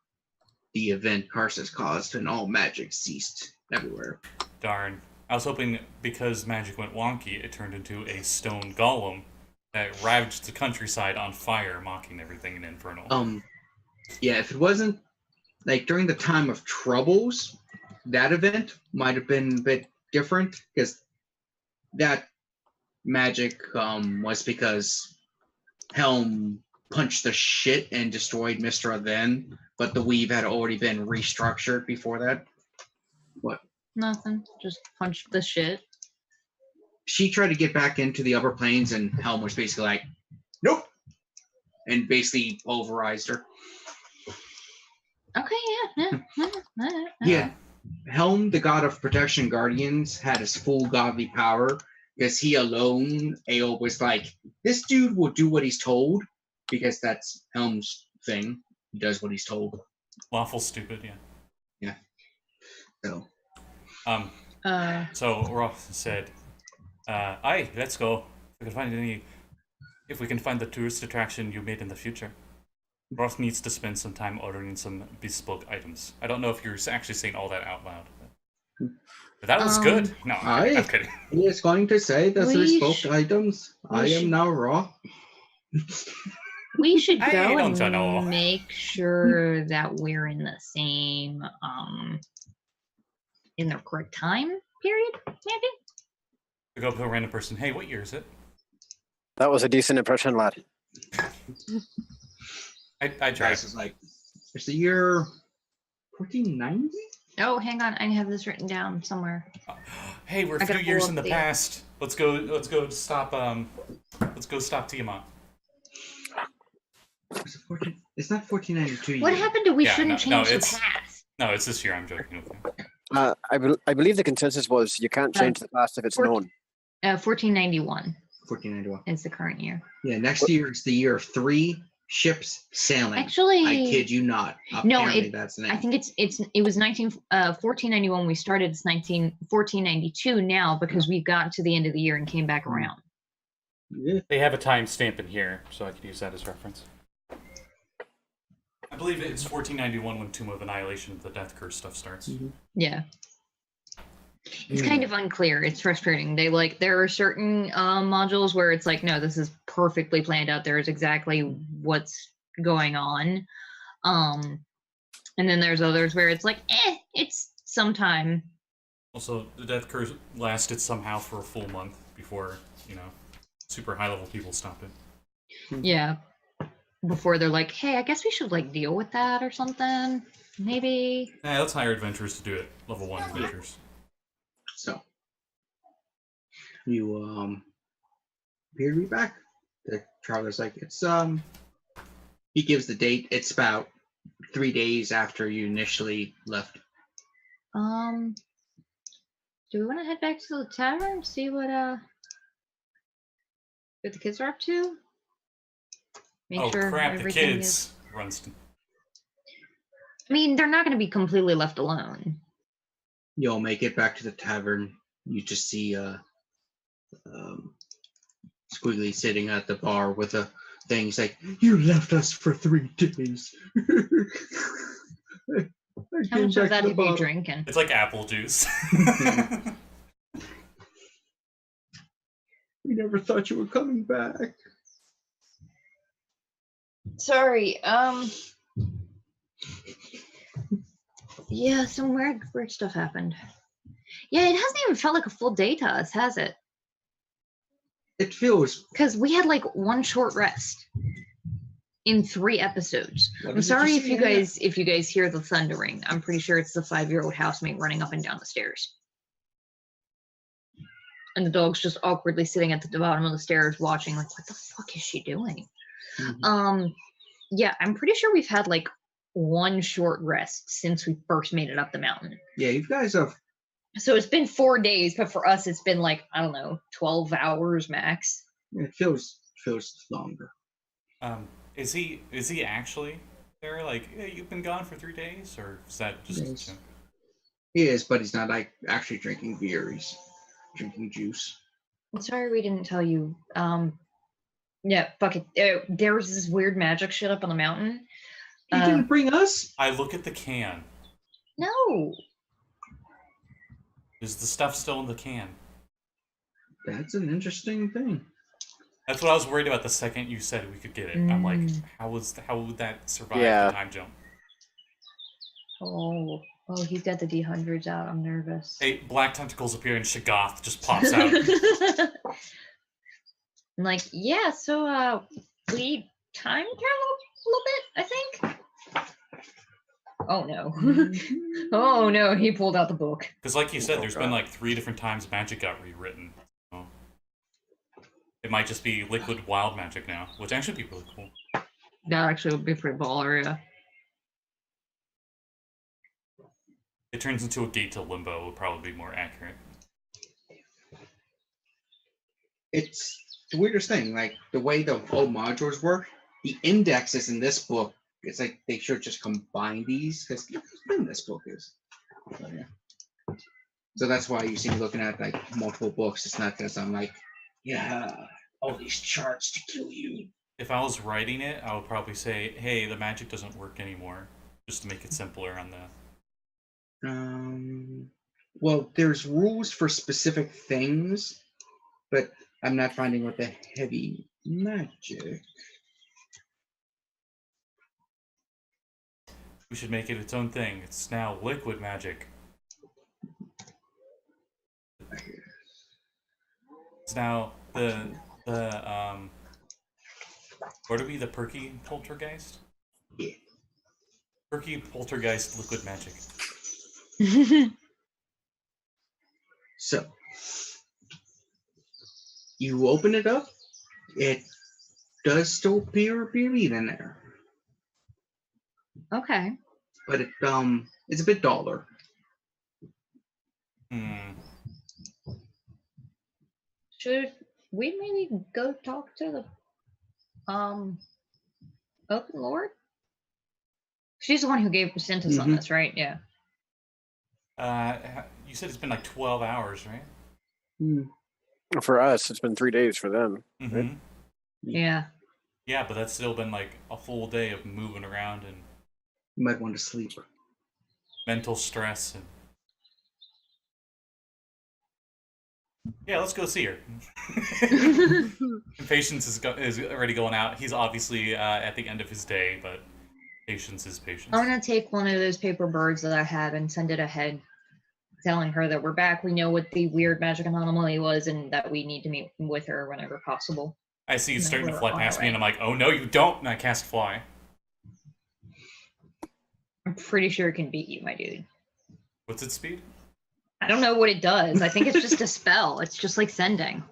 the event Karsus caused and all magic ceased everywhere. Darn. I was hoping because magic went wonky, it turned into a stone golem that ravaged the countryside on fire, mocking everything in Infernal. Yeah, if it wasn't, like, during the time of Troubles, that event might have been a bit different, because that magic was because Helm punched the shit and destroyed Mistra then, but the weave had already been restructured before that. What? Nothing. Just punched the shit. She tried to get back into the upper planes, and Helm was basically like, nope, and basically pulverized her. Okay, yeah. Yeah. Helm, the god of protection guardians, had his full godly power, because he alone, Ao was like, this dude will do what he's told, because that's Helm's thing. He does what he's told. Lawful stupid, yeah. Yeah. So. So Rogh said, aye, let's go. If we can find the tourist attraction you made in the future. Rogh needs to spend some time ordering some bespoke items. I don't know if you're actually saying all that out loud. But that was good. No, I'm kidding. He is going to say the bespoke items. I am now Rogh. We should go and make sure that we're in the same, in the correct time period, maybe? We go up to a random person. Hey, what year is it? That was a decent impression, lad. I tried. It's like, it's the year 1490? Oh, hang on. I have this written down somewhere. Hey, we're a few years in the past. Let's go stop Tiamat. It's not 1492. What happened to we shouldn't change the past? No, it's this year. I'm joking with you. I believe the consensus was you can't change the past if it's known. 1491. 1491. Is the current year. Yeah, next year is the year of 3 ships sailing. Actually, I kid you not. Apparently that's the name. I think it was 1491 we started. It's 1492 now because we got to the end of the year and came back around. Yeah. They have a timestamp in here, so I could use that as reference. I believe it's 1491 when Tomb of Annihilation, the Death Curse stuff starts. Mm-hmm. Yeah. It's kind of unclear. It's frustrating. There are certain modules where it's like, no, this is perfectly planned out. There's exactly what's going on. And then there's others where it's like, it's sometime. Also, the Death Curse lasted somehow for a full month before, super high level people stopped it. Yeah. Before they're like, hey, I guess we should deal with that or something. Maybe. Yeah, let's hire adventurers to do it. Level 1 adventurers. So you appear to be back. The traveler's like, it's he gives the date. It's about 3 days after you initially left. Do we want to head back to the tavern, see what the kids are up to? Make sure crap, the everything kids runs. I mean, they're not going to be completely left alone. You'll make it back to the tavern. You just see Squiggly sitting at the bar with a thing. He's like, you left us for 3 days. How much of that are you drinking? It's like apple juice. We never thought you were coming back. Sorry, yeah, some weird stuff happened. Yeah, it hasn't even felt like a full day to us, has it? It feels. Because we had like one short rest in 3 episodes. What I'm did you sorry say, Hannah? if you guys hear the thundering. I'm pretty sure it's the 5-year-old housemate running up and down the stairs. And the dog's just awkwardly sitting at the bottom of the stairs watching, like, what the fuck is she doing? Mhm. Yeah, I'm pretty sure we've had like one short rest since we first made it up the mountain. Yeah, you guys have. So it's been 4 days, but for us it's been like, I don't know, 12 hours max. It feels longer. Is he actually there? Like, yeah, you've been gone for 3 days, or is that just? Yes. He is, but he's not like actually drinking beer. He's drinking juice. I'm sorry we didn't tell you. Yeah, fuck it. There was this weird magic shit up on the mountain. He didn't bring us. I look at the can. No. Is the stuff still in the can? That's an interesting thing. That's what I was worried about the second you said we could get it. I'm like, how would that survive Yeah. the time jump? Oh, he's got the D100s out. I'm nervous. Hey, black tentacles appear and Shoggoth just pops out. I'm like, yeah, so we time travel a little bit, I think. Oh no. Oh no, he pulled out the book. Because like you said, there's been like 3 different times magic got rewritten. So it might just be liquid wild magic now, which actually would be really cool. That actually would be pretty baller, yeah. It turns into a gate to limbo would probably be more accurate. It's the weirdest thing. Like the way the old modules work, the indexes in this book, it's like they should just combine these because this book is. So, yeah. So that's why you see me looking at like multiple books. It's not because I'm like, yeah, all these charts to kill you. If I was writing it, I would probably say, hey, the magic doesn't work anymore, just to make it simpler on the... Well, there's rules for specific things, but I'm not finding what the heavy magic. We should make it its own thing. It's now liquid magic. It's now the what are we, the perky poltergeist? Yeah. Perky poltergeist liquid magic. So you open it up, it does still appear meat in there. Okay. But it's a bit duller. Should we maybe go talk to the Open Lord? She's the one who gave sentence on this, right? Yeah. You said it's been like 12 hours, right? For us, it's been 3 days for them. Mm-hmm. Right? Yeah. Yeah, but that's still been like a full day of moving around and You might want to sleep. mental stress and... Yeah, let's go see her. Patience is already going out. He's obviously at the end of his day, but patience is patience. I'm gonna take one of those paper birds that I have and send it ahead, telling her that we're back. We know what the weird magic anomaly was, and that we need to meet with her whenever possible. I see you And starting to we're fly on past our me, way. and I'm like, oh no, you don't! And I cast fly. I'm pretty sure it can beat you, my dude. What's its speed? I don't know what it does. I think it's just a spell. It's just like sending.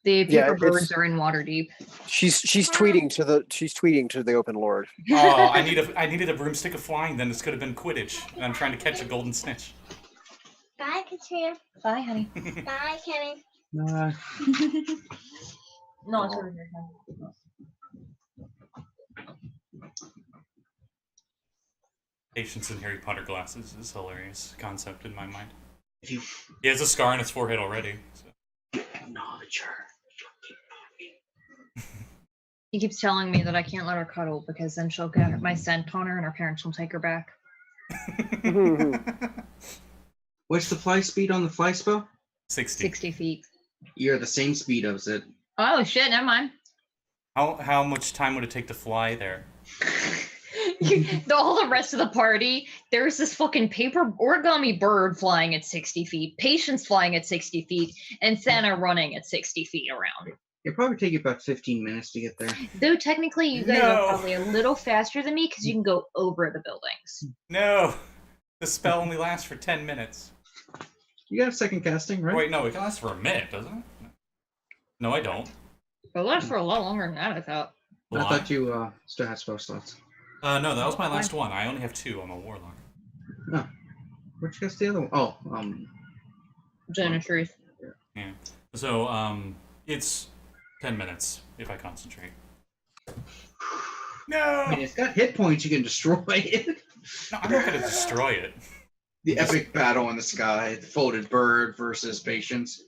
The paper birds are in water deep. She's tweeting to the Open Lord. Oh, I needed a broomstick of flying. Then this could have been Quidditch, and I'm trying to catch a golden snitch. Bye, Katrina. Bye, honey. Bye, Kenny. No, it's over here. Patience in Harry Potter glasses is a hilarious concept in my mind. If you He has a scar on his forehead already. So. acknowledge her, He keeps telling me that I can't let her cuddle because then she'll get my scent on her and her parents will take her back. what's the fly speed on the fly spell? 60. 60 feet. You're the same speed as it. Oh shit, never mind. How much time would it take to fly there? All the rest of the party, there's this fucking paper origami bird flying at 60 feet, Patience flying at 60 feet, and Santa running at 60 feet around. It'll probably take you about 15 minutes to get there. Though technically you guys No. are probably a little faster than me because you can go over the buildings. No! The spell only lasts for 10 minutes. You got a second casting, right? Wait, no, it can last for a minute, doesn't it? No, I don't. It lasts for a lot longer than that, I thought. I thought you still had spell slots. No, that was my last one. I only have 2. I'm a warlock. Oh. Where'd you guys the other one? Oh, Genitries. Yeah. So, it's 10 minutes if I concentrate. No! I mean, it's got hit points. You can destroy it. No, I'm not going to destroy it. The epic battle in the sky, the folded bird versus Patience.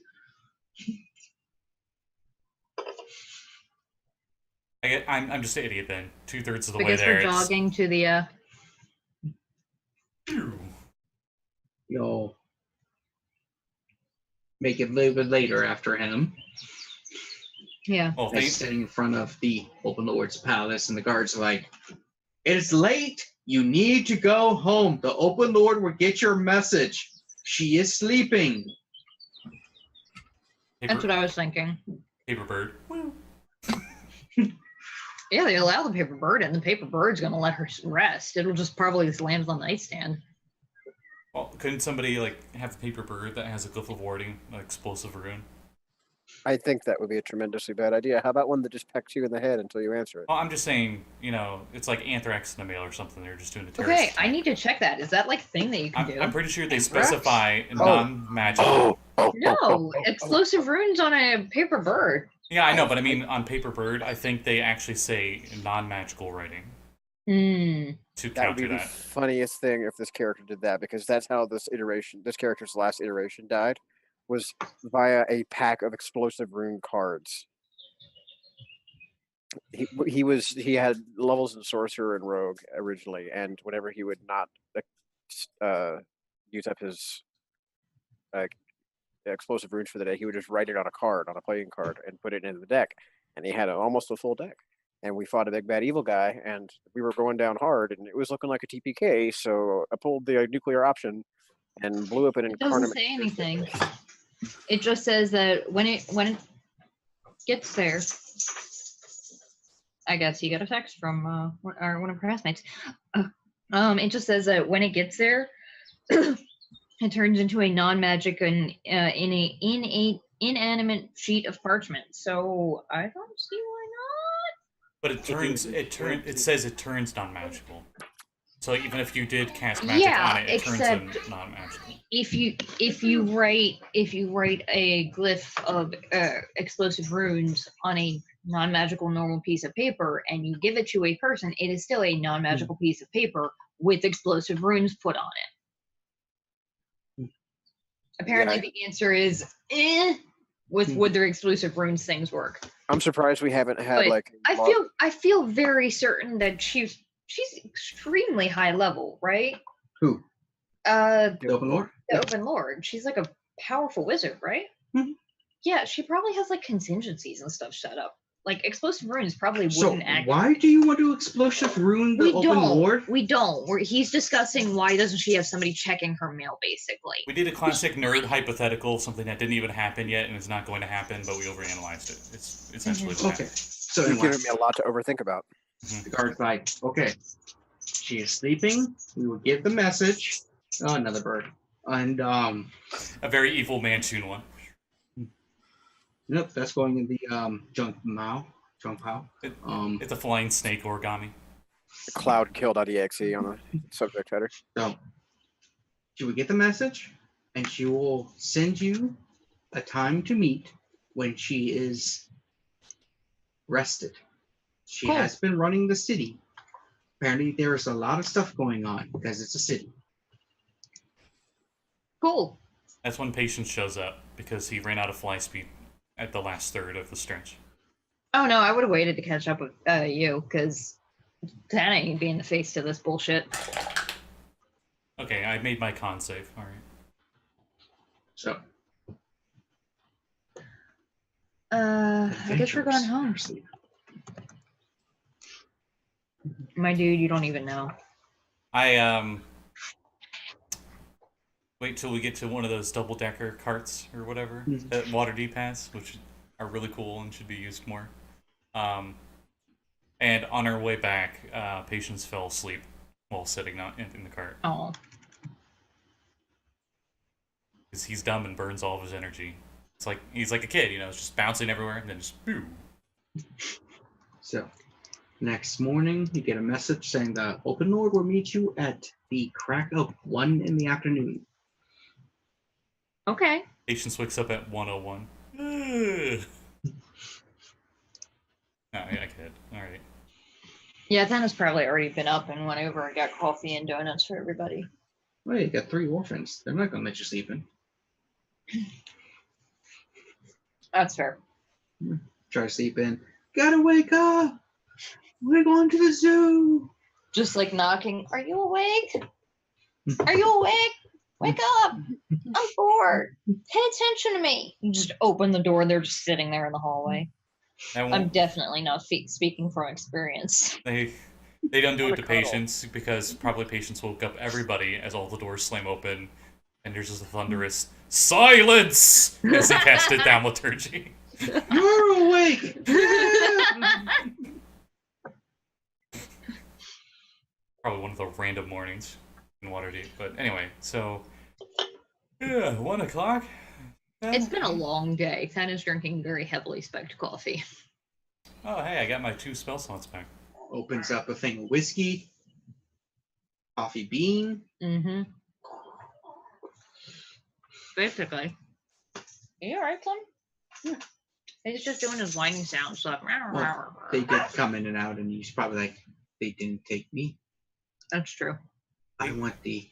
I'm just an idiot then. 2/3 of the I way guess there. we're jogging to the, You'll make it a little bit later after him. yeah. Well, He's sitting in front of the Open Lord's palace, and the guards are like, "It's late. You need to go home. The Open Lord will get your message. She is sleeping." That's what I was thinking. Paper bird. Woo. Yeah, they allow the paper bird, and the paper bird's gonna let her rest. It'll just probably just land on the nightstand. Well, couldn't somebody like have the paper bird that has a glyph of warding, an explosive rune? I think that would be a tremendously bad idea. How about one that just pecks you in the head until you answer it? Well, I'm just saying, it's like anthrax in the mail or something. They're just doing a terrorist. Okay, I need to check that. Is that like thing that you can do? I'm pretty sure they Anthrax? specify non-magical. No, explosive runes on a paper bird. Yeah, I know, but I mean on paper bird, I think they actually say non-magical writing to That would be counter the that. funniest thing if this character did that, because that's how this character's last iteration died, was via a pack of explosive rune cards. He had levels in sorcerer and rogue originally, and whenever he would not use up his explosive runes for the day, he would just write it on a playing card, and put it in the deck, and he had almost a full deck. And we fought a big bad evil guy, and we were going down hard, and it was looking like a TPK. So I pulled the nuclear option and blew up an It doesn't say anything. It just says that when it gets there, I guess you got a text from one of our classmates. It just says that when it gets there, it turns into a non-magic and in a inanimate sheet of parchment. So I don't see why not. But it says it turns non-magical. So even if you did cast magic on it, it turns them non-magical. If you write a glyph of explosive runes on a non-magical normal piece of paper and you give it to a person, it is still a non-magical piece of paper with explosive runes put on it. Apparently, the answer is would their exclusive runes things work? I'm surprised we haven't had But I feel very certain that she's extremely high level, right? Who? The Open Lord? The Open Lord. She's like a powerful wizard, right? Mm-hmm. Yeah, she probably has like contingencies and stuff set up. Like explosive runes probably So wouldn't act. why do you want to explosive rune the Open Lord? We don't. He's discussing why doesn't she have somebody checking her mail, basically. We did a classic nerd hypothetical, something that didn't even happen yet and is not going to happen, but we overanalyzed it. It's essentially what Okay. happened. So You've anyway, given me a lot to overthink about. the guard's like, okay, she is sleeping. We will give the message. Oh, another bird. And A very evil Manchun one. nope, that's going in the junk pile. It's a flying snake origami. Cloud killed.exe on a subject header. So she will get the message, and she will send you a time to meet when she is rested. She has been running the city. Apparently, there is a lot of stuff going on because it's a city. Cool. That's when Patience shows up because he ran out of fly speed at the last third of the stretch. Oh no, I would have waited to catch up with you because that ain't being the face to this bullshit. Okay, I made my con save. All right. So. I guess we're going home. My dude, you don't even know. I wait till we get to one of those double-decker carts or whatever that Waterdeep has, which are really cool and should be used more. And on our way back, Patience fell asleep while sitting in the cart. Oh. Because he's dumb and burns all of his energy. It's like he's like a kid, you know, it's just bouncing everywhere and then just boom. So, next morning, you get a message saying the Open Lord will meet you at the crack of 1 in the afternoon. Okay. Patience wakes up at 1:01. No, I kid. All right. Yeah, Tana's probably already been up and went over and got coffee and donuts for everybody. Well, you got 3 orphans. They're not going to let you sleep in. That's fair. Try to sleep in. Gotta wake up! We're going to the zoo! Just like knocking. Are you awake? Are you awake? Wake up! I'm bored. Pay attention to me. You just open the door. They're just sitting there in the hallway. I'm definitely not speaking from experience. They don't do it to Patience because probably Patience woke up everybody as all the doors slam open, and there's just a thunderous silence as he casted Thaumaturgy. You're awake! Probably one of the random mornings in Waterdeep. But anyway, so yeah, 1 o'clock. It's been a long day. Tana's drinking very heavily spiked coffee. Oh, hey, I got my 2 spell slots back. Opens up a thing of whiskey, coffee bean. Mm-hmm. Basically. Are you alright, Plum? Yeah. He's just doing his whining sounds like. Well, they did come in and out, and he's probably like, they didn't take me. That's true. I want the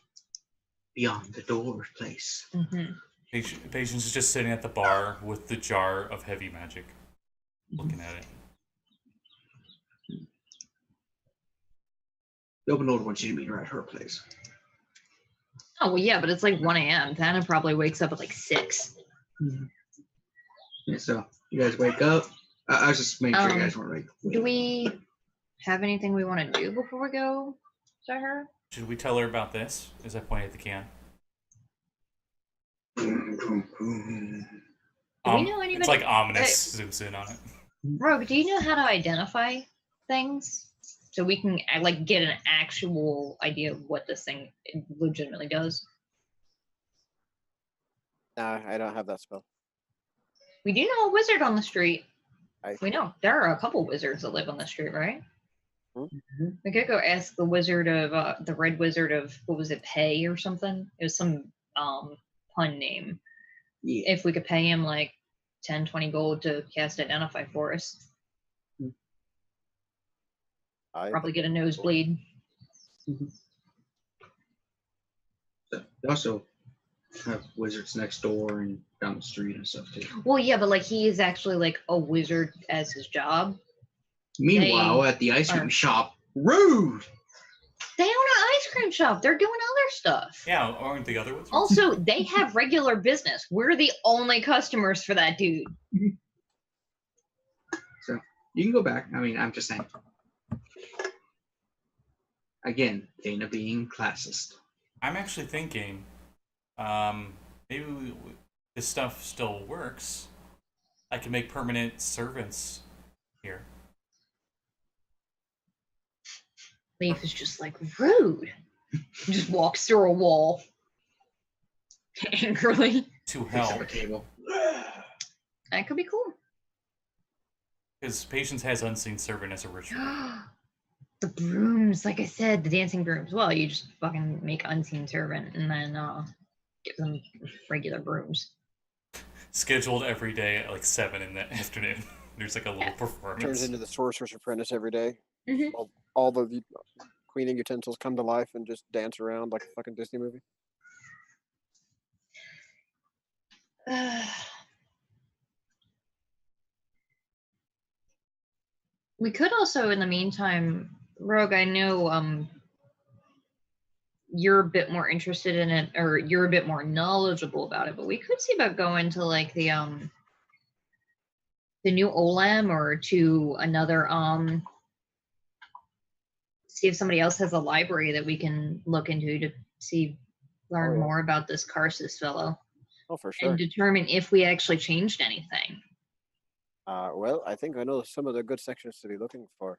beyond the door place. Mm-hmm. Patience is just sitting at the bar with the jar of heavy magic, looking at it. The Open Lord wants you to meet her at her place. Oh, well, yeah, but it's like 1 a.m. Tana probably wakes up at like 6. Mm-hmm. Yeah, so you guys wake up. I was just making sure you guys weren't like. Do we have anything we want to do before we go to her? Should we tell her about this? As I point at the can. Do we know anybody? It's like ominous. Zooms in on it. Rogh, do you know how to identify things so we can like get an actual idea of what this thing legitimately does? Nah, I don't have that spell. We do know a wizard on the street. I We know there are a couple wizards that live on the street, right? Mm-hmm. We could go ask the wizard of the red wizard of what was it, Pay or something? It was some pun name. Yeah. If we could pay him like 10, 20 gold to cast Identify for us. Probably get a nosebleed. Mm-hmm. So they also have wizards next door and down the street and stuff too. Well, yeah, but like he is actually like a wizard as his job. Meanwhile, at the ice cream shop, rude! They own an ice cream shop. They're doing other stuff. Yeah, aren't the other wizards? Also, they have regular business. We're the only customers for that dude. So you can go back. I mean, I'm just saying. Again, Dana being classist. I'm actually thinking, maybe this stuff still works. I can make permanent servants here. Leaf is just like, rude. Just walks through a wall. Angrily. To Picks up help. a table. That could be cool. Because Patience has Unseen Servant as a ritual. The brooms, like I said, the dancing brooms. Well, you just fucking make Unseen Servant and then give them regular brooms. Scheduled every day at like 7 in the afternoon. There's like a little performance. Turns into the Sorcerer's Apprentice every day. Mm-hmm. All the cleaning utensils come to life and just dance around like a fucking Disney movie. We could also, in the meantime, Rogh, I know you're a bit more interested in it, or you're a bit more knowledgeable about it, but we could see about going to like the new Olam or to another see if somebody else has a library that we can look into to learn more about this Karsus fellow. Oh, for sure. And determine if we actually changed anything. Well, I think I know some of the good sections to be looking for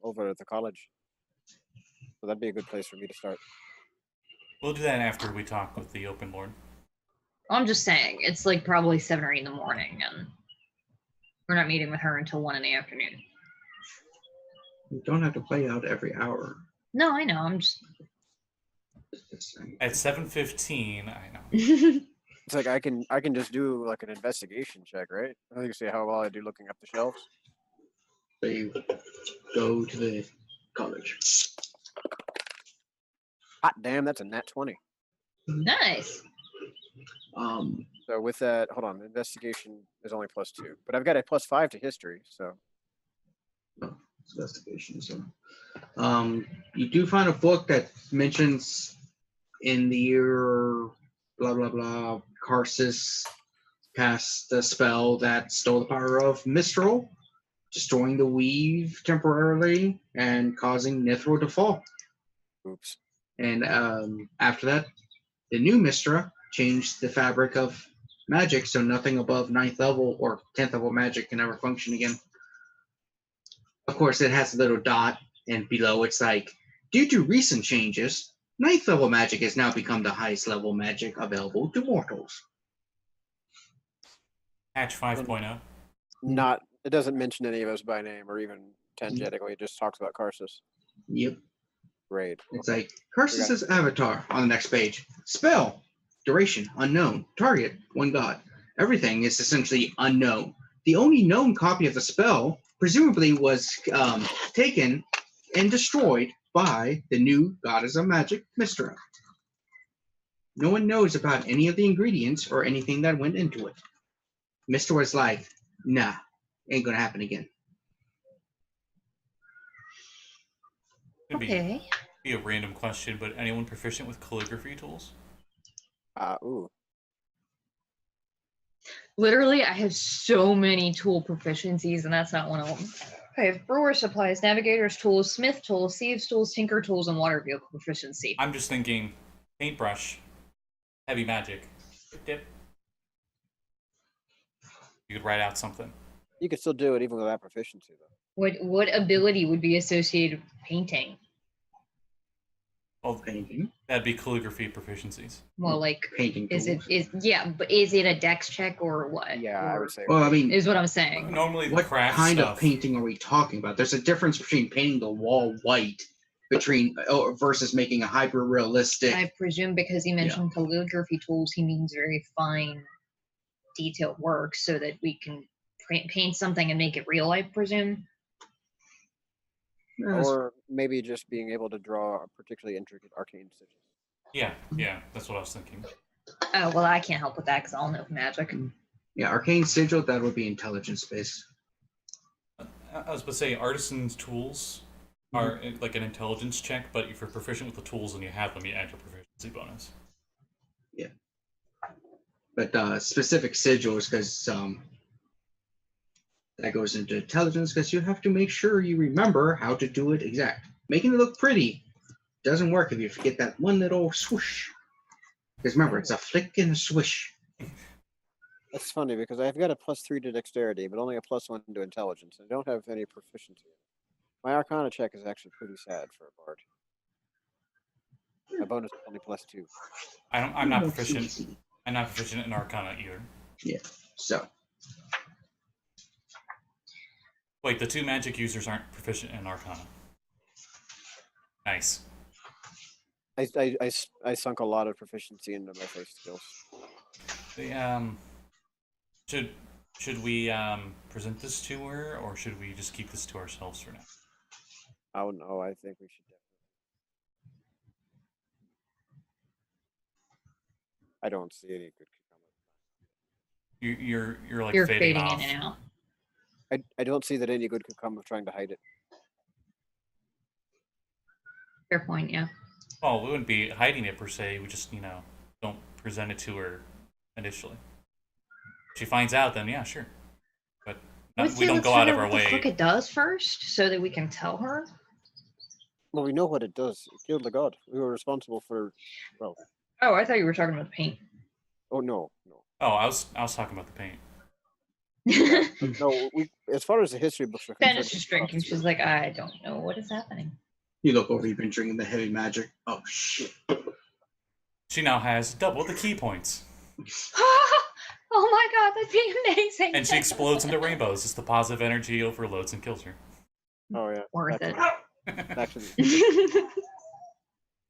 over at the college. So that'd be a good place for me to start. We'll do that after we talk with the Open Lord. I'm just saying, it's like probably 7 or 8 in the morning, and we're not meeting with her until 1 in the afternoon. You don't have to play out every hour. No, I know. I'm just at 7:15. I know. It's like I can just do like an investigation check, right? I think see how well I do looking up the shelves. So you go to the college. Hot damn, that's a nat 20. Nice. So with that, hold on, investigation is only +2, but I've got a +5 to history, so. Oh, investigation. So, you do find a book that mentions in the year blah blah blah Karsus cast the spell that stole the power of Misrule, destroying the weave temporarily and causing Mithril to fall. Oops. And after that, the new Mistra changed the fabric of magic, so nothing above 9th level or 10th level magic can ever function again. Of course, it has a little dot, and below it's like, due to recent changes, 9th level magic has now become the highest level magic available to mortals. Patch 5.0. Not, it doesn't mention any of us by name or even tangentially. It just talks about Karsus. Yep. Great. It's like Karsus's avatar on the next page. Spell, duration, unknown. Target, one god. Everything is essentially unknown. The only known copy of the spell presumably was taken and destroyed by the new goddess of magic, Mistra. No one knows about any of the ingredients or anything that went into it. Mistra was like, nah, ain't gonna happen again. It'd be a random question, but anyone proficient with calligraphy tools? Ooh. Literally, I have so many tool proficiencies, and that's not one of them. I have brewer supplies, navigator's tools, smith tools, thieves tools, tinker tools, and water vehicle proficiency. I'm just thinking paintbrush, heavy magic, dip. You could write out something. You could still do it even without proficiency, though. What ability would be associated with painting? Well, Painting. that'd be calligraphy proficiencies. Well, like, Painting is tools. but is it a dex check or what? Yeah, I would say. Well, I mean, Is what I'm saying. Normally, what craft kind stuff. of painting are we talking about? There's a difference between painting the wall white versus making a hyper-realistic. I presume because he mentioned calligraphy tools, he means very fine, detailed work, so that we can paint something and make it real. I presume. Or maybe just being able to draw a particularly intricate arcane stitches. Yeah, that's what I was thinking. Oh, well, I can't help with that because I don't know magic. Yeah, arcane sigil, that would be intelligence based. I was about to say, artisan's tools are like an intelligence check, but if you're proficient with the tools and you have them, you add your proficiency bonus. Yeah. But specific sigils, because that goes into intelligence, because you have to make sure you remember how to do it exact. Making it look pretty doesn't work if you forget that one little swoosh. Because remember, it's a flick and a swish. That's funny because I've got a +3 to dexterity, but only a +1 to intelligence. I don't have any proficiency. My Arcana check is actually pretty sad for a bard. My bonus is only +2. I'm not proficient. I'm not proficient in Arcana either. Yeah. So. Wait, the two magic users aren't proficient in Arcana. Nice. I sunk a lot of proficiency into my face skills. Should we present this to her, or should we just keep this to ourselves for now? Oh no, I think we should definitely. I don't see any good could come of You're like You're fading fading off. in and out. I don't see that any good could come of trying to hide it. Fair point, yeah. Oh, we wouldn't be hiding it per se. We just, don't present it to her initially. If she finds out, then yeah, sure. But we don't go out of our way. What the fuck it does first, so that we can tell her. Well, we know what it does. It killed the god. We were responsible for. Well, Oh, I thought you were talking about paint. oh no. Oh, I was talking about the paint. No, we. As far as the history books are concerned, Dennis is drinking. She's like, I don't know what is happening. You look over, you've been drinking the heavy magic. Oh, shit. She now has double the key points. Oh my god, that'd be amazing. And she explodes into rainbows as the positive energy overloads and kills her. Oh yeah. Worth back it. To,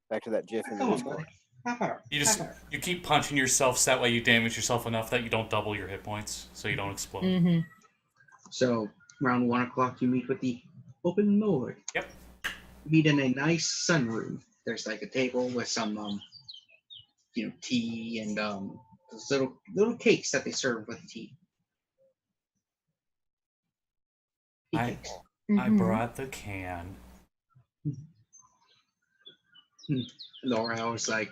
back to that GIF in the Come on, Discord. boy. Half hour. You keep punching yourself so that way you damage yourself enough that you don't double your hit points, so you don't explode. Mm-hmm. So, around 1 o'clock, you meet with the open lord. Yep. Meet in a nice sunroom. There's like a table with some, tea and those little cakes that they serve with tea. Tea I cakes. brought the can. Laura was like,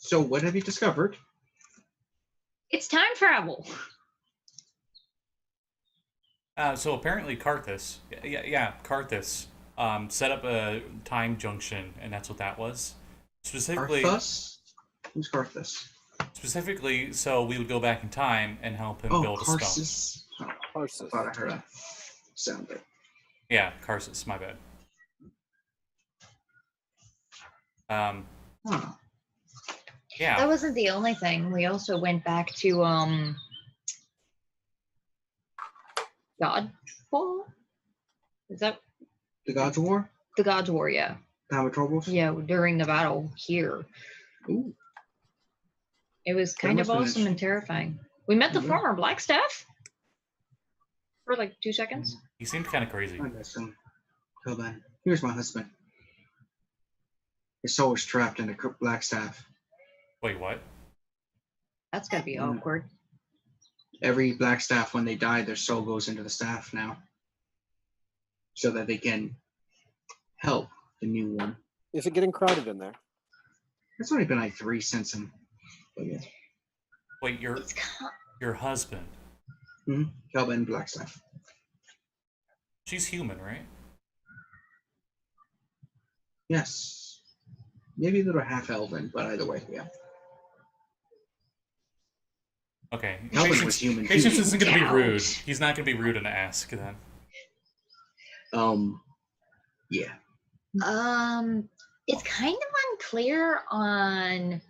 so what have you discovered? It's time travel. So apparently Karthus, Karthus, set up a time junction, and that's what that was. Specifically, Karthus? Who's Karthus? Specifically, so we would go back in time and help him build a spell. Karthus. Oh, Karthus. I thought I heard a sound there. Yeah, Karthus, my bad. Yeah. That wasn't the only thing. We also went back to Godfall? Is that The Gods of War? the God's War? Yeah. Time of Troubles? Yeah, during the battle here. Ooh. It was kind must of have been awesome and terrifying. We met the Mhm. former Blackstaff for like 2 seconds. He seemed kind of crazy. I miss him. Till then, here's my husband. His soul is trapped in a black staff. Wait, what? That's gotta be Mm. awkward. Every black staff, when they die, their soul goes into the staff now, so that they can help the new one. Is it getting crowded in there? It's only been like 3 since him. But yeah. Wait, your husband? Calvin Blackstaff. She's human, right? Yes. Maybe a little half elven, but either way, yeah. Okay. Calvin was human too. Patience isn't going to be rude. Ouch. He's not going to be rude and ask then. Yeah. It's kind of unclear on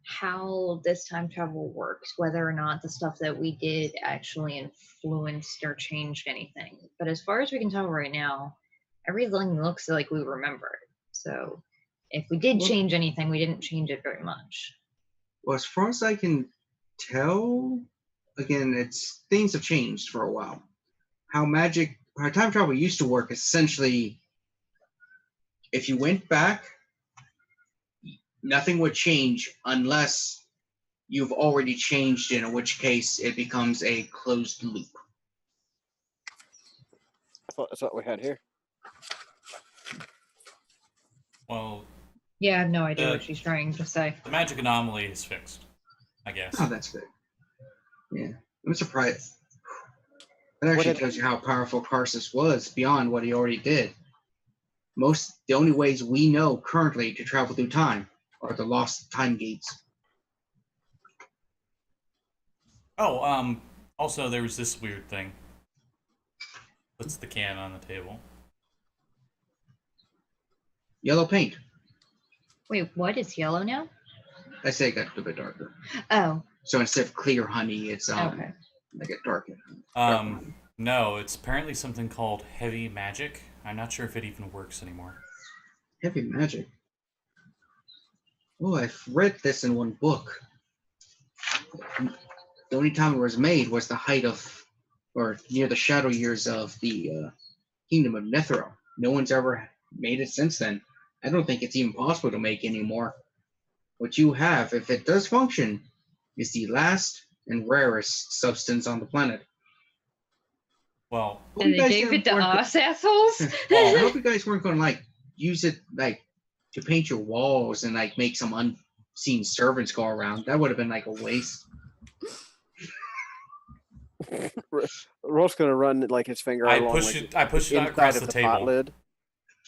how this time travel works, whether or not the stuff that we did actually influenced or changed anything. But as far as we can tell right now, everything looks like we remember it. So if we did change anything, we didn't change it very much. Well, as far as I can tell, again, things have changed for a while. How time travel used to work, essentially, if you went back, nothing would change unless you've already changed it, in which case it becomes a closed loop. I thought that's what we had here. Well, Yeah, I have no idea what she's trying to say. the magic anomaly is fixed, I guess. Oh, that's good. Yeah. I'm surprised. That actually tells you how powerful Karthus was beyond what he already did. The only ways we know currently to travel through time are the lost time gates. Oh, also there was this weird thing. Puts the can on the table. Yellow paint. Wait, what is yellow now? I say it got a little bit darker. Oh, So instead of clear honey, it's okay. like a dark. No, it's apparently something called heavy magic. I'm not sure if it even works anymore. Heavy magic. Oh, I've read this in one book. The only time it was made was the height of, or near the shadow years of the kingdom of Netheril. No one's ever made it since then. I don't think it's even possible to make anymore. What you have, if it does function, is the last and rarest substance on the planet. Well, Hope And you they guys gave it to weren't- us, assholes? I hope you guys weren't going to use it to paint your walls and make some unseen servants go around. That would have been a waste. Roll's gonna run like his finger I along push like, it. I push it out inside across of the the pot table. lid.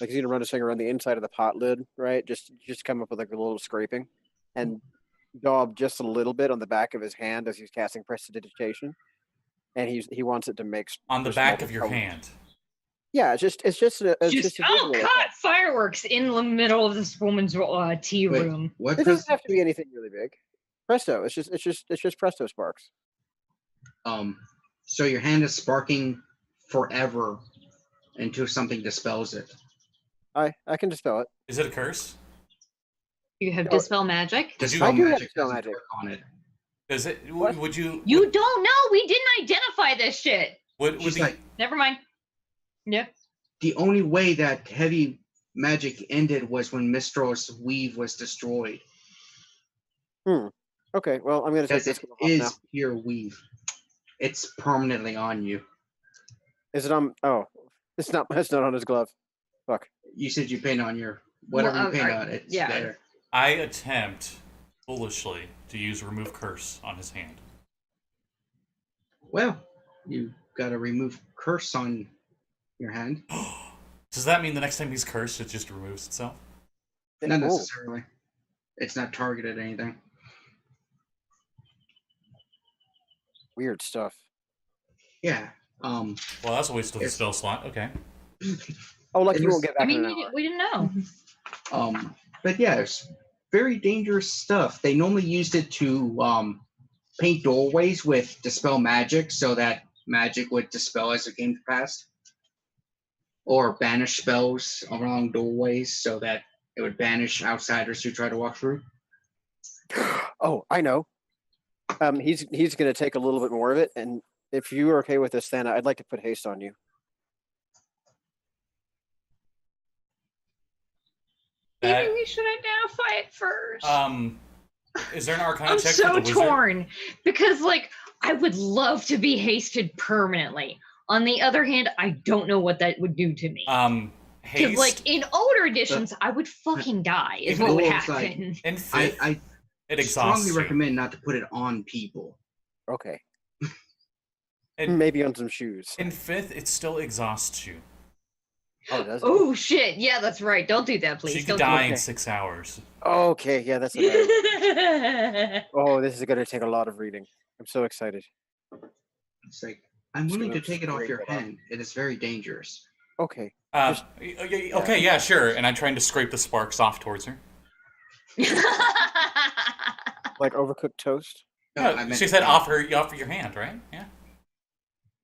Like he's gonna run his finger around the inside of the pot lid, right? Just come up with like a little scraping, and daub just a little bit on the back of his hand as he's casting prestidigitation, and he wants it to mix On the just back of your multicolored- hand. Yeah, it's just a Just visual oh god, effect. fireworks in the middle of this woman's tea Wait, room. what? It doesn't have to be anything really big. Presto! It's just presto sparks. So your hand is sparking forever until something dispels it. I can dispel it. Is it a curse? You have Oh, dispel magic. Dispel I do have magic dispel doesn't magic. work on it. Is it? What? Would you? You don't know. We didn't identify this shit. Would She's the, like, Never mind. Yeah. the only way that heavy magic ended was when Misrule's weave was destroyed. Okay, well I'm gonna take Because this it one off now. is pure weave. It's permanently on you. Is it on? Oh, it's not. It's not on his glove. Fuck. You said you paint on your whatever Well, you paint I- on. It's yeah. there. I attempt foolishly to use remove curse on his hand. Well, you gotta remove curse on your hand. Does that mean the next time he's cursed, it just removes itself? Not Oh, necessarily. It's not targeted at anything. weird stuff. Yeah. Well, that's a waste of the Yes. spell slot. Okay. Oh, like It you was- won't get I back mean, in an hour. we didn't know. But yeah, it's very dangerous stuff. They normally used it to paint doorways with dispel magic so that magic would dispel as the game passed. Or banish spells along doorways so that it would banish outsiders who try to walk through. Oh, I know. He's gonna take a little bit more of it, and if you are okay with this, then I'd like to put haste on you. That- Maybe we should identify it first. Is there an Arcana I'm check so for the wizard? torn because, like, I would love to be hasted permanently. On the other hand, I don't know what that would do to me. Because, Haste like, in older editions, I would fucking die. Is what would Dwarves, like, happen. in fifth, I it exhausts strongly you. recommend not to put it on people. Okay. And Maybe on some shoes. in fifth, it still exhausts you. Oh, does it? Oh shit! Yeah, that's right. Don't do that, please. She could Don't die in okay. 6 hours. Okay, yeah, that's do about it. it. Oh, this is gonna take a lot of reading. I'm so excited. It's like, I'm Just willing to gonna take it off scrape your it off. hand. It is very dangerous. Okay. Okay, yeah, sure. And I'm trying to scrape the sparks off towards her. Like overcooked toast? No, No, I meant she said offer your hand, right? Yeah.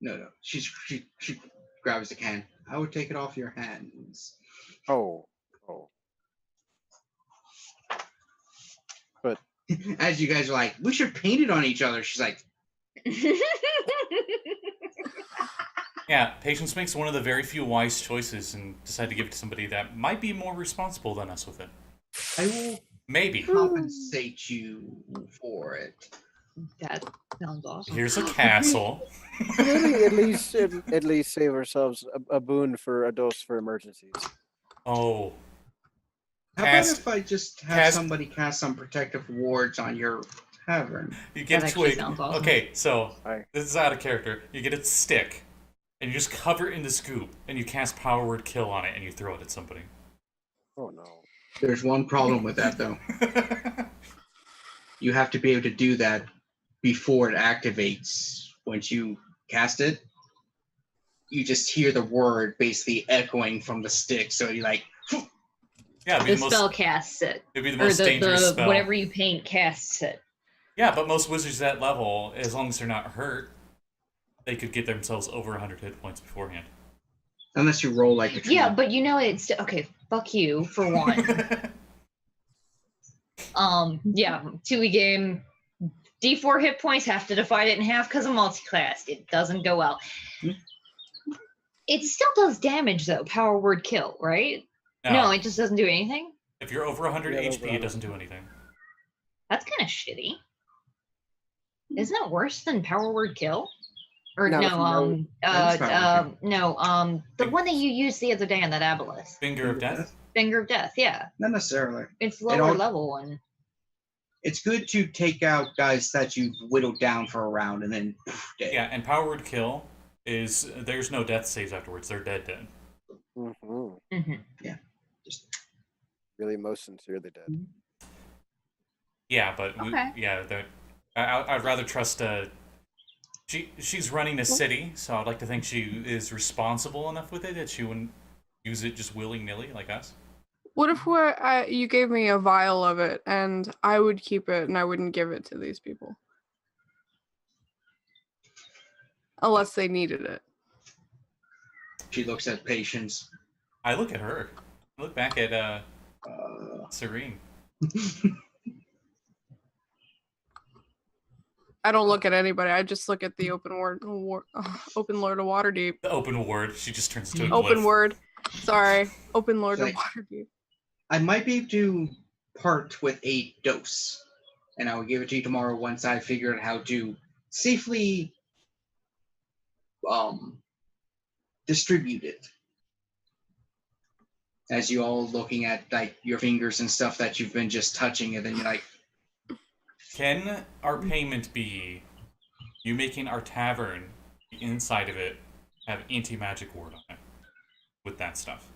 No. She grabs the can. I would take it off your hands. Oh. As you guys are like, we should paint it on each other. She's like, Yeah, Patience makes one of the very few wise choices and decide to give it to somebody that might be more responsible than us with it. I will Maybe. compensate you for it. That sounds awesome. Here's a castle. Maybe at least save ourselves a boon for a dose for emergencies. Oh. How Cast- about if I just have cast- somebody cast some protective wards on your tavern? You get That to actually a sounds awesome. okay, so Aye. this is out of character. You get a stick, and you just cover it in the scoop, and you cast Power Word Kill on it, and you throw it at somebody. Oh no. There's one problem with that though. You have to be able to do that before it activates. Once you cast it, you just hear the word basically echoing from the stick. So you're like, Yeah, The spell casts it. it'd be the Or most dangerous the spell. whatever you paint casts it. Yeah, but most wizards at that level, as long as they're not hurt, they could get themselves over 100 hit points beforehand. unless you roll like a tree. Yeah, but you know it's okay. Fuck you for one. Yeah, 2e game. D4 hit points have to divide it in half because of multi-class. It doesn't go well. Hmm. It still does damage though. Power word kill, right? No, it just doesn't do anything. If you're over 100 Yeah, HP, over it doesn't do anything. That's kind of shitty. Isn't it worse than power word kill? Or No, no, That is power word the one that you used the other day on that obelisk. Finger of Death? Finger of Death, yeah. Not necessarily. It's all- lower level one. It's good to take out guys that you've whittled down for a round and then dead. Yeah, and power word kill is there's no death saves afterwards. They're dead. Yeah. Just Really most sincerely dead. Yeah, but Okay. I'd rather trust she's running a city, so I'd like to think she is responsible enough with it that she wouldn't use it just willy-nilly like us. What if you gave me a vial of it and I would keep it and I wouldn't give it to these people? Unless they needed it. she looks at patience. I look at her. I look back at Serene. I don't look at anybody. I just look at the open Lord of Waterdeep. The open ward. She just turns into a Open glyph. word. Sorry. Open Lord of Like- Waterdeep. I might be able to part with a dose, and I will give it to you tomorrow once I figure out how to safely distribute it. As you all looking at like your fingers and stuff that you've been just touching, and then you're like, Can our payment be you making our tavern, the inside of it, have anti-magic ward on it with that stuff?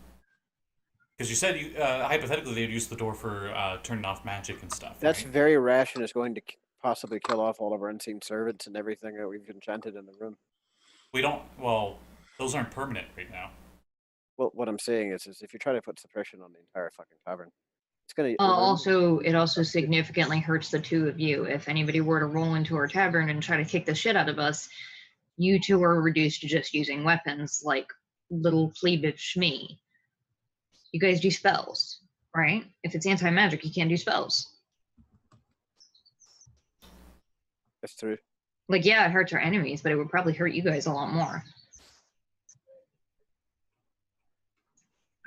Because you said hypothetically they'd use the door for turning off magic and stuff. That's right? very rash and is going to possibly kill off all of our unseen servants and everything that we've enchanted in the room. We don't. Well, those aren't permanent right now. Well, what I'm saying is if you try to put suppression on the entire fucking tavern, it's gonna. It also significantly hurts the two of you. If anybody were to roll into our tavern and try to kick the shit out of us, you two are reduced to just using weapons like little plebeish me. You guys do spells, right? If it's anti-magic, you can't do spells. That's true. Like, yeah, it hurts our enemies, but it would probably hurt you guys a lot more.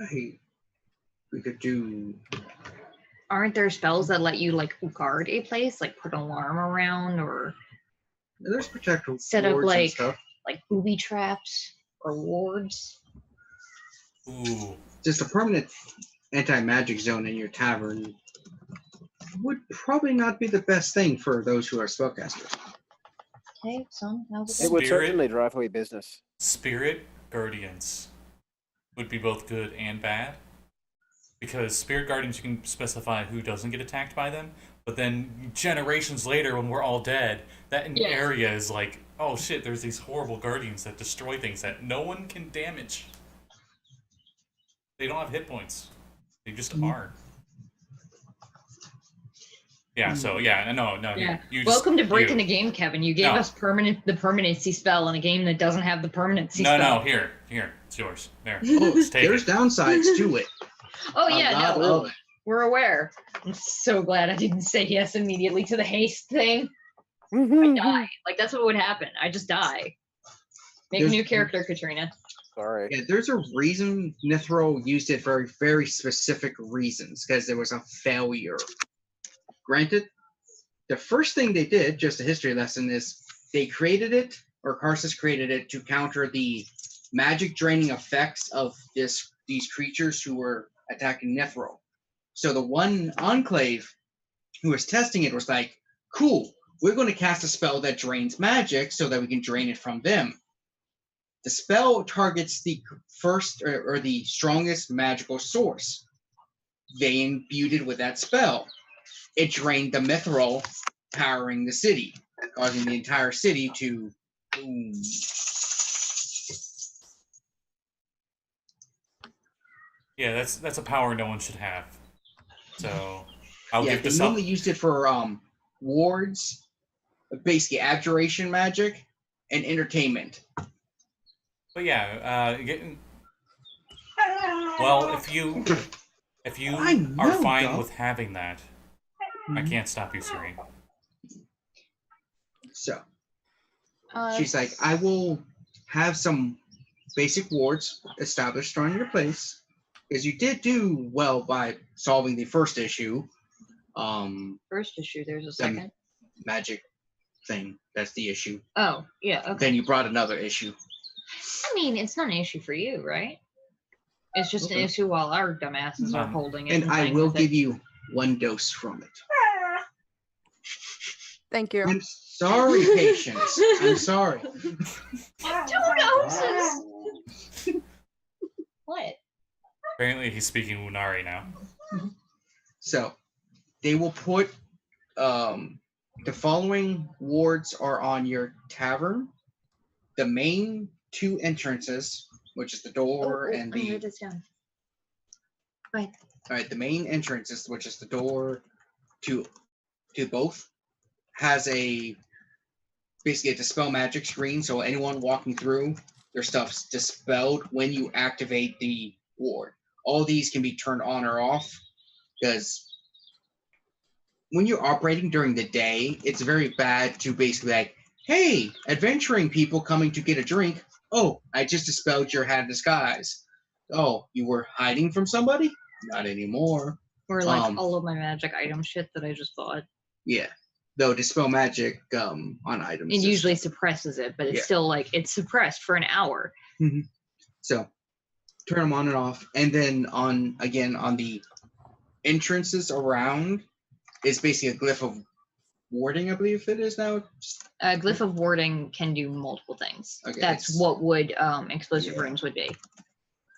hey, we could do. Aren't there spells that let you, like, guard a place? Like, put an alarm around or There's protective set up, wards and like stuff. booby traps or wards? Ooh. Just a permanent anti-magic zone in your tavern would probably not be the best thing for those who are spellcasters. Okay, some. It would Spirit- certainly drive away business. Spirit Guardians would be both good and bad. Because Spirit Guardians, you can specify who doesn't get attacked by them. But then generations later, when we're all dead, that area is like, oh shit, there's these horrible Guardians that destroy things that no one can damage. They don't have hit points. They just are. Yeah, so yeah, no. Yeah. You just, Welcome to breaking the game, Kevin. You gave No. us the permanency spell in a game that doesn't have the permanency spell. No, here, it's yours. There, just take There's it. downsides to it. Oh A yeah, lot no, of it. we're aware. I'm so glad I didn't say yes immediately to the haste thing. I die. Like that's what would happen. I just die. Make a There's- new character, Katrina. Sorry. Yeah, there's a reason Mithril used it for very specific reasons, because there was a failure. Granted, the first thing they did, just a history lesson, is they created it, or Karsus created it, to counter the magic draining effects of these creatures who were attacking Mithril. So the one enclave who was testing it was like, cool, we're going to cast a spell that drains magic so that we can drain it from them. The spell targets the first or the strongest magical source. They imbued it with that spell. It drained the mithril powering the city, causing the entire city to boom. Yeah, that's a power no one should have. So I'll Yeah, give they this up. normally used it for wards, basically abjuration magic, and entertainment. But yeah, well, if you I are know, fine dog. with having that, I can't stop you, Serene. So she's like, I will have some basic wards established on your place, because you did do well by solving the first issue. First issue, there's a second. Magic thing. That's the issue. Oh, yeah, okay. Then you brought another issue. I mean, it's not an issue for you, right? It's just an Okay. issue while our dumbasses are holding it. And I playing will with it. give you one dose from it. Thank you. I'm sorry, Patience. I'm sorry. 2 noses. What? Apparently, he's speaking Unari now. So, they will put the following wards are on your tavern. The main 2 entrances, which is the door and I the. wrote this down. Right. All right, the main entrances, which is the door to both, has basically a dispel magic screen. So anyone walking through, their stuff's dispelled when you activate the ward. All these can be turned on or off because when you're operating during the day, it's very bad to basically like, hey, adventuring people coming to get a drink. Oh, I just dispelled your hat of disguise. Oh, you were hiding from somebody? Not anymore. Or like all of my magic item shit that I just bought. Yeah. Though dispel magic on items. It usually suppresses it, but it's still like it's suppressed for an hour. Mm-hmm. So turn them on and off. And then on the entrances around is basically a glyph of warding, I believe it is now. A glyph of warding can do multiple things. Okay, That's what would explosive runes would be.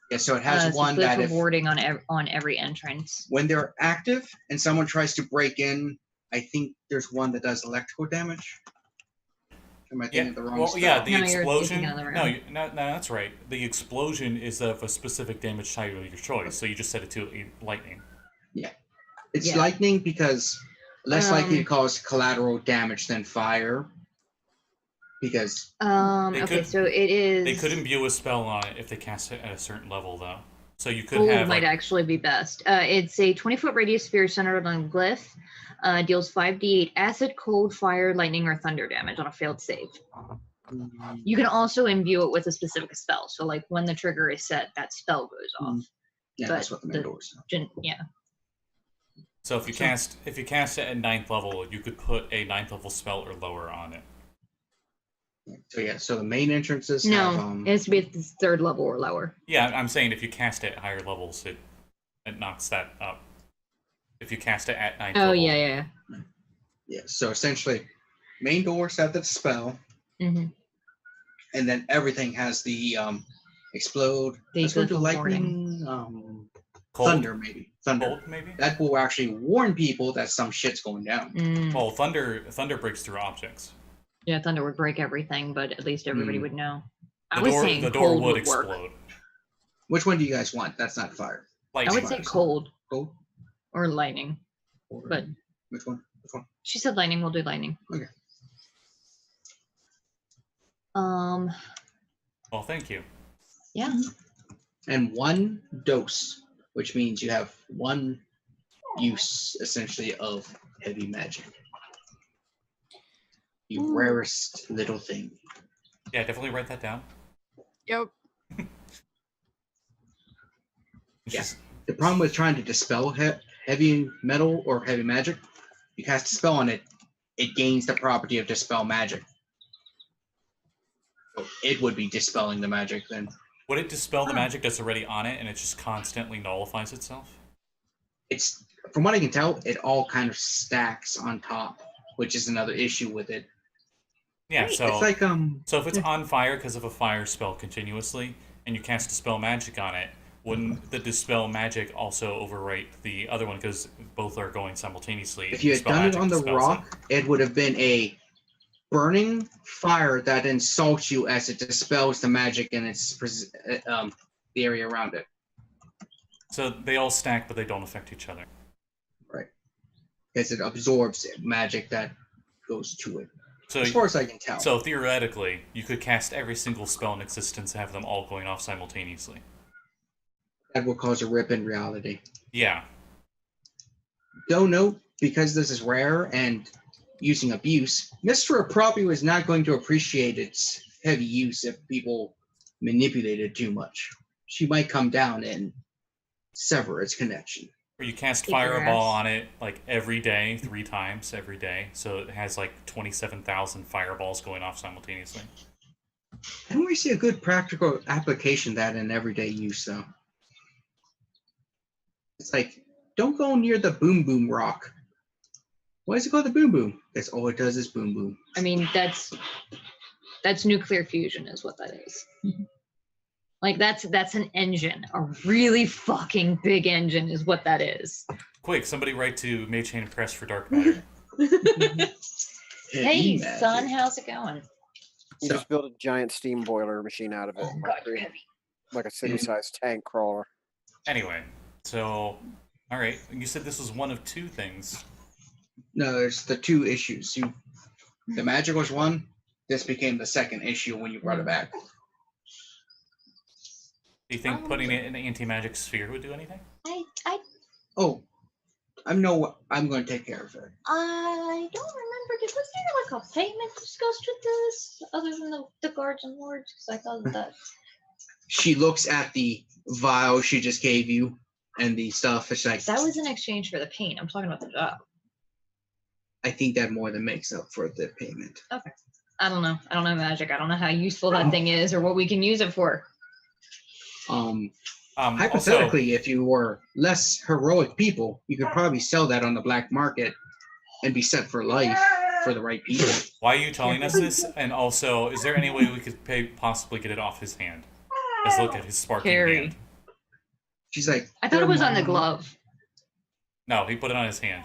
Yeah, so it has one glyph that of warding on every entrance. When they're active and someone tries to break in, I think there's one that does electrical damage. Am I thinking of the wrong spell? Yeah, the No, explosion. no, that's right. The explosion is of a specific damage type of your choice, so you just set it to lightning. Yeah, it's lightning because less likely to cause collateral damage than fire. Because so it is. They could imbue a spell on it if they cast it at a certain level, though. So you could Cold have. might actually be best. It's a 20-foot radius sphere centered on a glyph. Deals 5d8 acid, cold, fire, lightning, or thunder damage on a failed save. You can also imbue it with a specific spell. So, like when the trigger is set, that spell goes off. Yeah, that's what the main door is. Yeah. So if you cast it at 9th level, you could put a 9th level spell or lower on it. So the main entrances it has to be at the 3rd level or lower. Yeah, I'm saying if you cast it at higher levels, it knocks that up. If you cast it at 9th level. Yeah, so essentially, main doors have the spell, and then everything has the explode. Let's go to lightning, thunder maybe. Cold, maybe? That will actually warn people that some shit's going down. Well, thunder breaks through objects. Yeah, thunder would break everything, but at least everybody would know. The door would explode. Work. Which one do you guys want? That's not fire. I would say cold. Cold? Or lightning. But which one? She said lightning. We'll do lightning. Okay. Well, thank you. Yeah. And 1 dose, which means you have 1 use essentially of heavy magic. The rarest little thing. Yeah, definitely write that down. Yep. The problem with trying to dispel heavy metal or heavy magic, you cast a spell on it, it gains the property of dispel magic. So it would be dispelling the magic then. Would it dispel the magic that's already on it and it just constantly nullifies itself? It's, from what I can tell, it all kind of stacks on top, which is another issue with it. Yeah, so it's like so if it's on fire because of a fire spell continuously, and you cast dispel magic on it, wouldn't the dispel magic also overwrite the other one because both are going simultaneously? If you had done it on the rock, it would have been a burning fire that insults you as it dispels the magic and its the area around it. So they all stack, but they don't affect each other. Right, because it absorbs magic that goes to it. So, as far as I can tell. So theoretically, you could cast every single spell in existence and have them all going off simultaneously. That will cause a rip in reality. Yeah. Don't know, because this is rare and using abuse, Misrule probably was not going to appreciate its heavy use if people manipulate it too much. She might come down and sever its connection. Or you cast Fireball on it like every day, 3 times every day, so it has like 27,000 fireballs going off simultaneously. I don't really see a good practical application of that in everyday use, though. It's like, don't go near the boom boom rock. Why is it called the boom boom? That's all it does is boom boom. I mean, that's nuclear fusion is what that is. Like that's an engine. A really fucking big engine is what that is. Quick, somebody write to Mage Hand Press for Dark Matter. Hey, Magic. son, how's it going? You So- just build a giant steam boiler machine out of it. Oh and, god, like, you're create, heavy. like a city-sized tank crawler. Anyway, so, alright, you said this was one of two things. No, there's the two issues. The magic was one. This became the second issue when you brought it back. Do you think putting it in an anti-magic sphere would do anything? Oh, I'm going to take care of it. I don't remember. Was there like a payment discussed with this, other than the guards and lords? Because I thought that. She looks at the vial she just gave you and the stuff. It's like, That was in exchange for the paint. I'm talking about the job. I think that more than makes up for the payment. I don't know. I don't know magic. I don't know how useful that thing is or what we can use it for. Hypothetically, if you were less heroic people, you could probably sell that on the black market and be set for life for the right people. Why are you telling us this? And also, is there any way we could possibly get it off his hand? Let's look at his sparking Carrie. hand. She's like, I thought it was on the glove. No, he put it on his hand.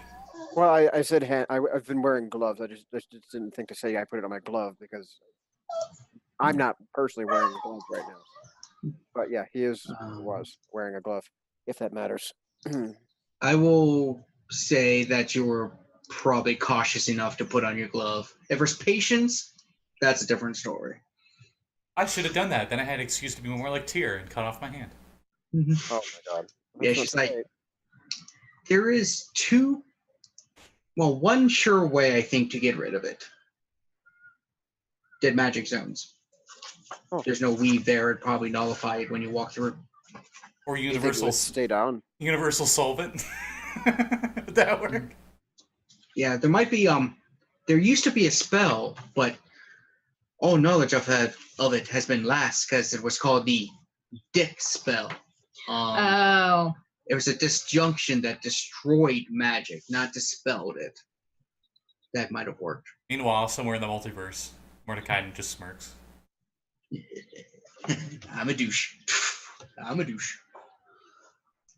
Well, I said hand. I've been wearing gloves. I just didn't think to say I put it on my glove because I'm not personally wearing a glove right now. But yeah, he was wearing a glove, if that matters. I will say that you were probably cautious enough to put on your glove. If there's patience, that's a different story. I should have done that. Then I had an excuse to be more like Tyr and cut off my hand. Oh my god. Yeah, That's she's not like, great. there is one sure way I think to get rid of it. Dead magic zones. Oh. There's no weave there. It'd probably nullify it when you walk through. Or You think it would stay down. universal solvent. Would that work? Yeah, there might be there used to be a spell, but all knowledge of it has been lost because it was called the Dick spell. Oh. It was a disjunction that destroyed magic, not dispelled it. That might have worked. Meanwhile, somewhere in the multiverse, Mordecai just smirks. I'm a douche. I'm a douche.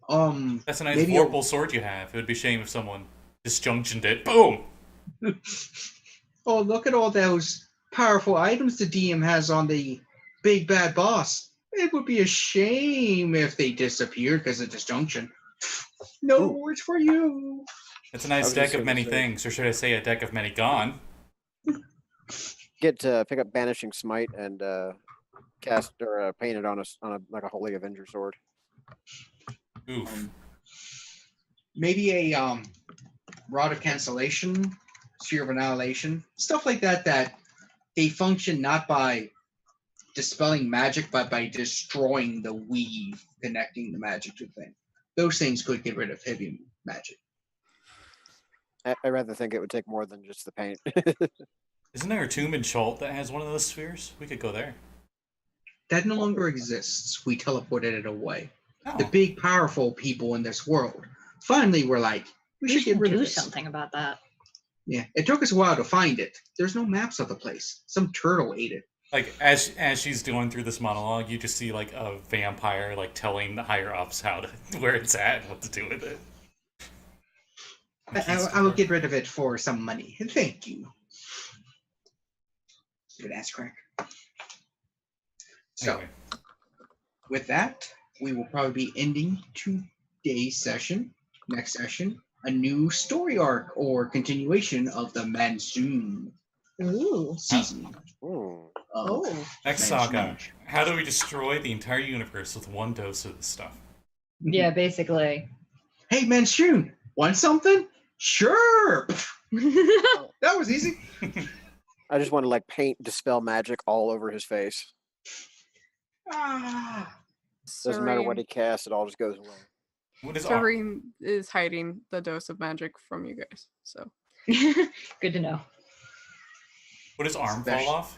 That's a nice maybe vorpal sword you have. It would be a shame if someone disjunctioned it. Boom! Oh, look at all those powerful items the DM has on the big bad boss. It would be a shame if they disappeared because of disjunction. No words for you. It's a nice was deck just of gonna many say- things, or should I say a deck of many gone? Get to pick up Banishing Smite and cast or paint it on a like a Holy Avenger sword. Oof. Maybe a Rod of Cancellation, Sphere of Annihilation, stuff like that. That they function not by dispelling magic, but by destroying the weave connecting the magic to the thing. Those things could get rid of heavy magic. I rather think it would take more than just the paint. Isn't there a tomb in Chult that has one of those spheres? We could go there. That no longer exists. We teleported it away. Oh. The big, powerful people in this world finally were like, we should get rid of do this. something about that. Yeah, it took us a while to find it. There's no maps of the place. Some turtle ate it. Like, as she's going through this monologue, you just see, like, a vampire, like, telling the higher-ups where it's at and what to do with it. I will get rid of it for some money. Thank you. Good ass crack. So, Anyway. with that, we will probably be ending today's session. Next session, a new story arc or continuation of the Monsoon Ooh. season. Ooh. Of Next Monsoon. saga. How do we destroy the entire universe with one dose of this stuff? Yeah, basically. Hey, Monsoon, want something? Sure. That was easy. I just want to like paint dispel magic all over his face. Ah. Doesn't matter what he casts, it all just goes away. What is Serene is hiding the dose of magic from you guys. So Good to know. What does arm Special. fall off?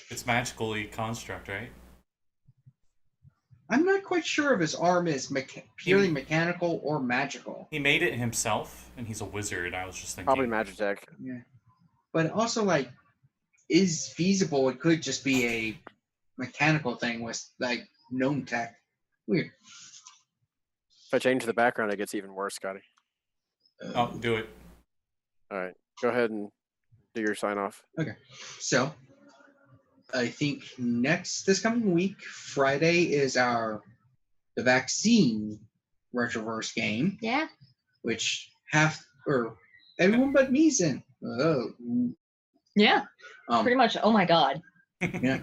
It's magically construct, right? I'm not quite sure if his arm is purely mechanical or magical. He made it himself, and he's a wizard. I was just thinking. Probably Magitech. Yeah. But also, like, is feasible. It could just be a mechanical thing with, like, gnome tech. Weird. If I change the background, it gets even worse, Scotty. Oh, do it. All right. Go ahead and do your sign off. Okay. So, I think this coming week, Friday, is the vaccine retroverse game. Yeah. Which everyone but me's in. Oh. Yeah. Pretty much. Oh my god. Yeah.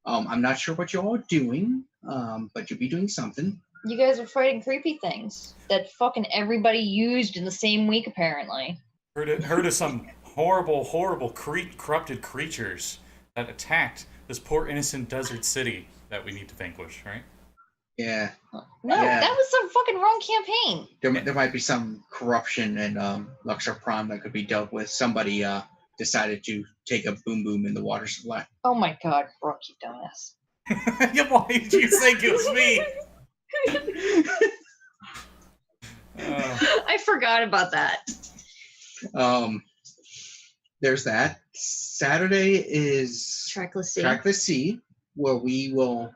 I'm not sure what you're all doing, but you'll be doing something. You guys are fighting creepy things that fucking everybody used in the same week, apparently. Heard of some horrible corrupted creatures that attacked this poor innocent desert city that we need to vanquish, right? Yeah. No, Yeah. that was some fucking wrong campaign. There might be some corruption in Luxor Prime that could be dealt with. Somebody decided to take a boom in the water supply. Oh my god, Brooke, you dumbass. Yeah, why did you think it was me? I forgot about that. There's that. Saturday is Trackless Sea. Trackless Sea, where we will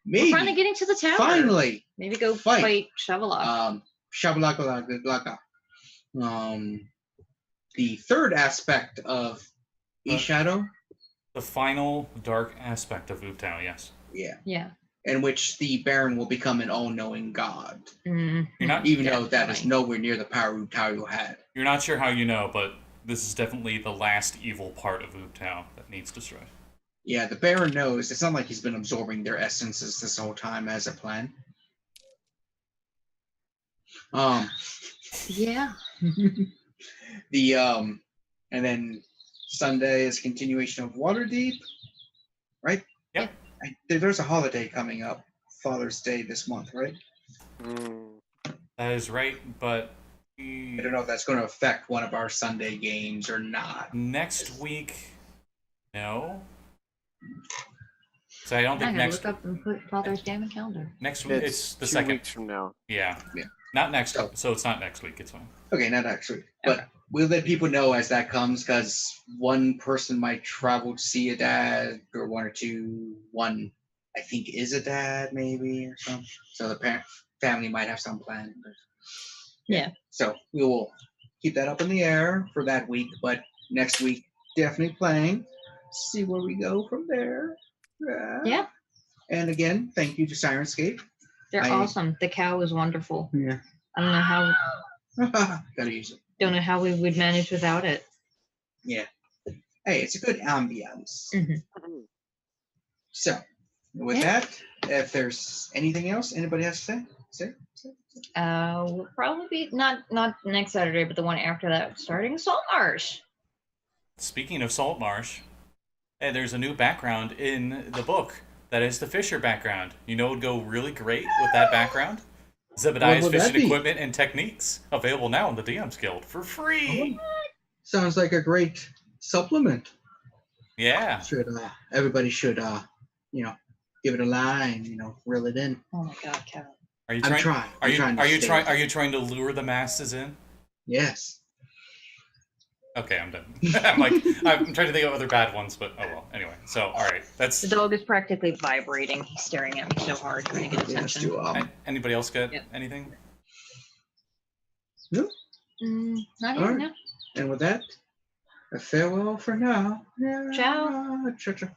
maybe We're finally getting to the tower. finally Maybe go fight. fight Shavalok. Shabalaka. The third aspect of E-Shadow. The final dark aspect of Ooptao, yes. Yeah. Yeah. In which the Baron will become an all-knowing god. Mm. You're not Even though that is nowhere near the power Ooptao had. You're not sure how you know, but this is definitely the last evil part of Ooptao that needs destroyed. Yeah, the Baron knows. It's not like he's been absorbing their essences this whole time as a plan. Yeah. And then Sunday is continuation of Waterdeep, right? Yep. There's a holiday coming up, Father's Day this month, right? That is right, but I don't know if that's going to affect one of our Sunday games or not. Next week, no. So I don't think I gotta next. look up and put Father's Day on the calendar. Next week, it's the 2 second. weeks from now. Yeah. Yeah. Not next. So it's not next week. It's fine. Okay, not next week. But we'll let people know as that comes, because one person might travel to see a dad, or one or two. One, I think, is a dad, maybe, or something. So the family might have some plan. Yeah. So we will keep that up in the air for that week, but next week, definitely playing. See where we go from there. Yeah. And again, thank you to Sirenscape. They're awesome. The cow is wonderful. Yeah. I don't know how. Gotta use it. Don't know how we would manage without it. Yeah. Hey, it's a good ambiance. Mm-hmm. So, with that, if there's anything else anybody has to say? We'll probably be not next Saturday, but the one after that, starting Saltmarsh. Speaking of Saltmarsh, hey, there's a new background in the book that is the Fisher background. You know what would go really great with that background? Zebediah's fishing equipment and techniques. Available now in the DM's Guild for free. Sounds like a great supplement. Yeah. Everybody should give it a line, reel it in. Oh my god, Kevin. Are you trying to lure the masses in? Yes. Okay, I'm done. I'm trying to think of other bad ones, but oh well. Anyway, so all right, that's. The dog is practically vibrating. He's staring at me so hard, trying to get attention. Anybody else get anything? No. Not even now. And with that, a farewell for now. Ciao. Ciao.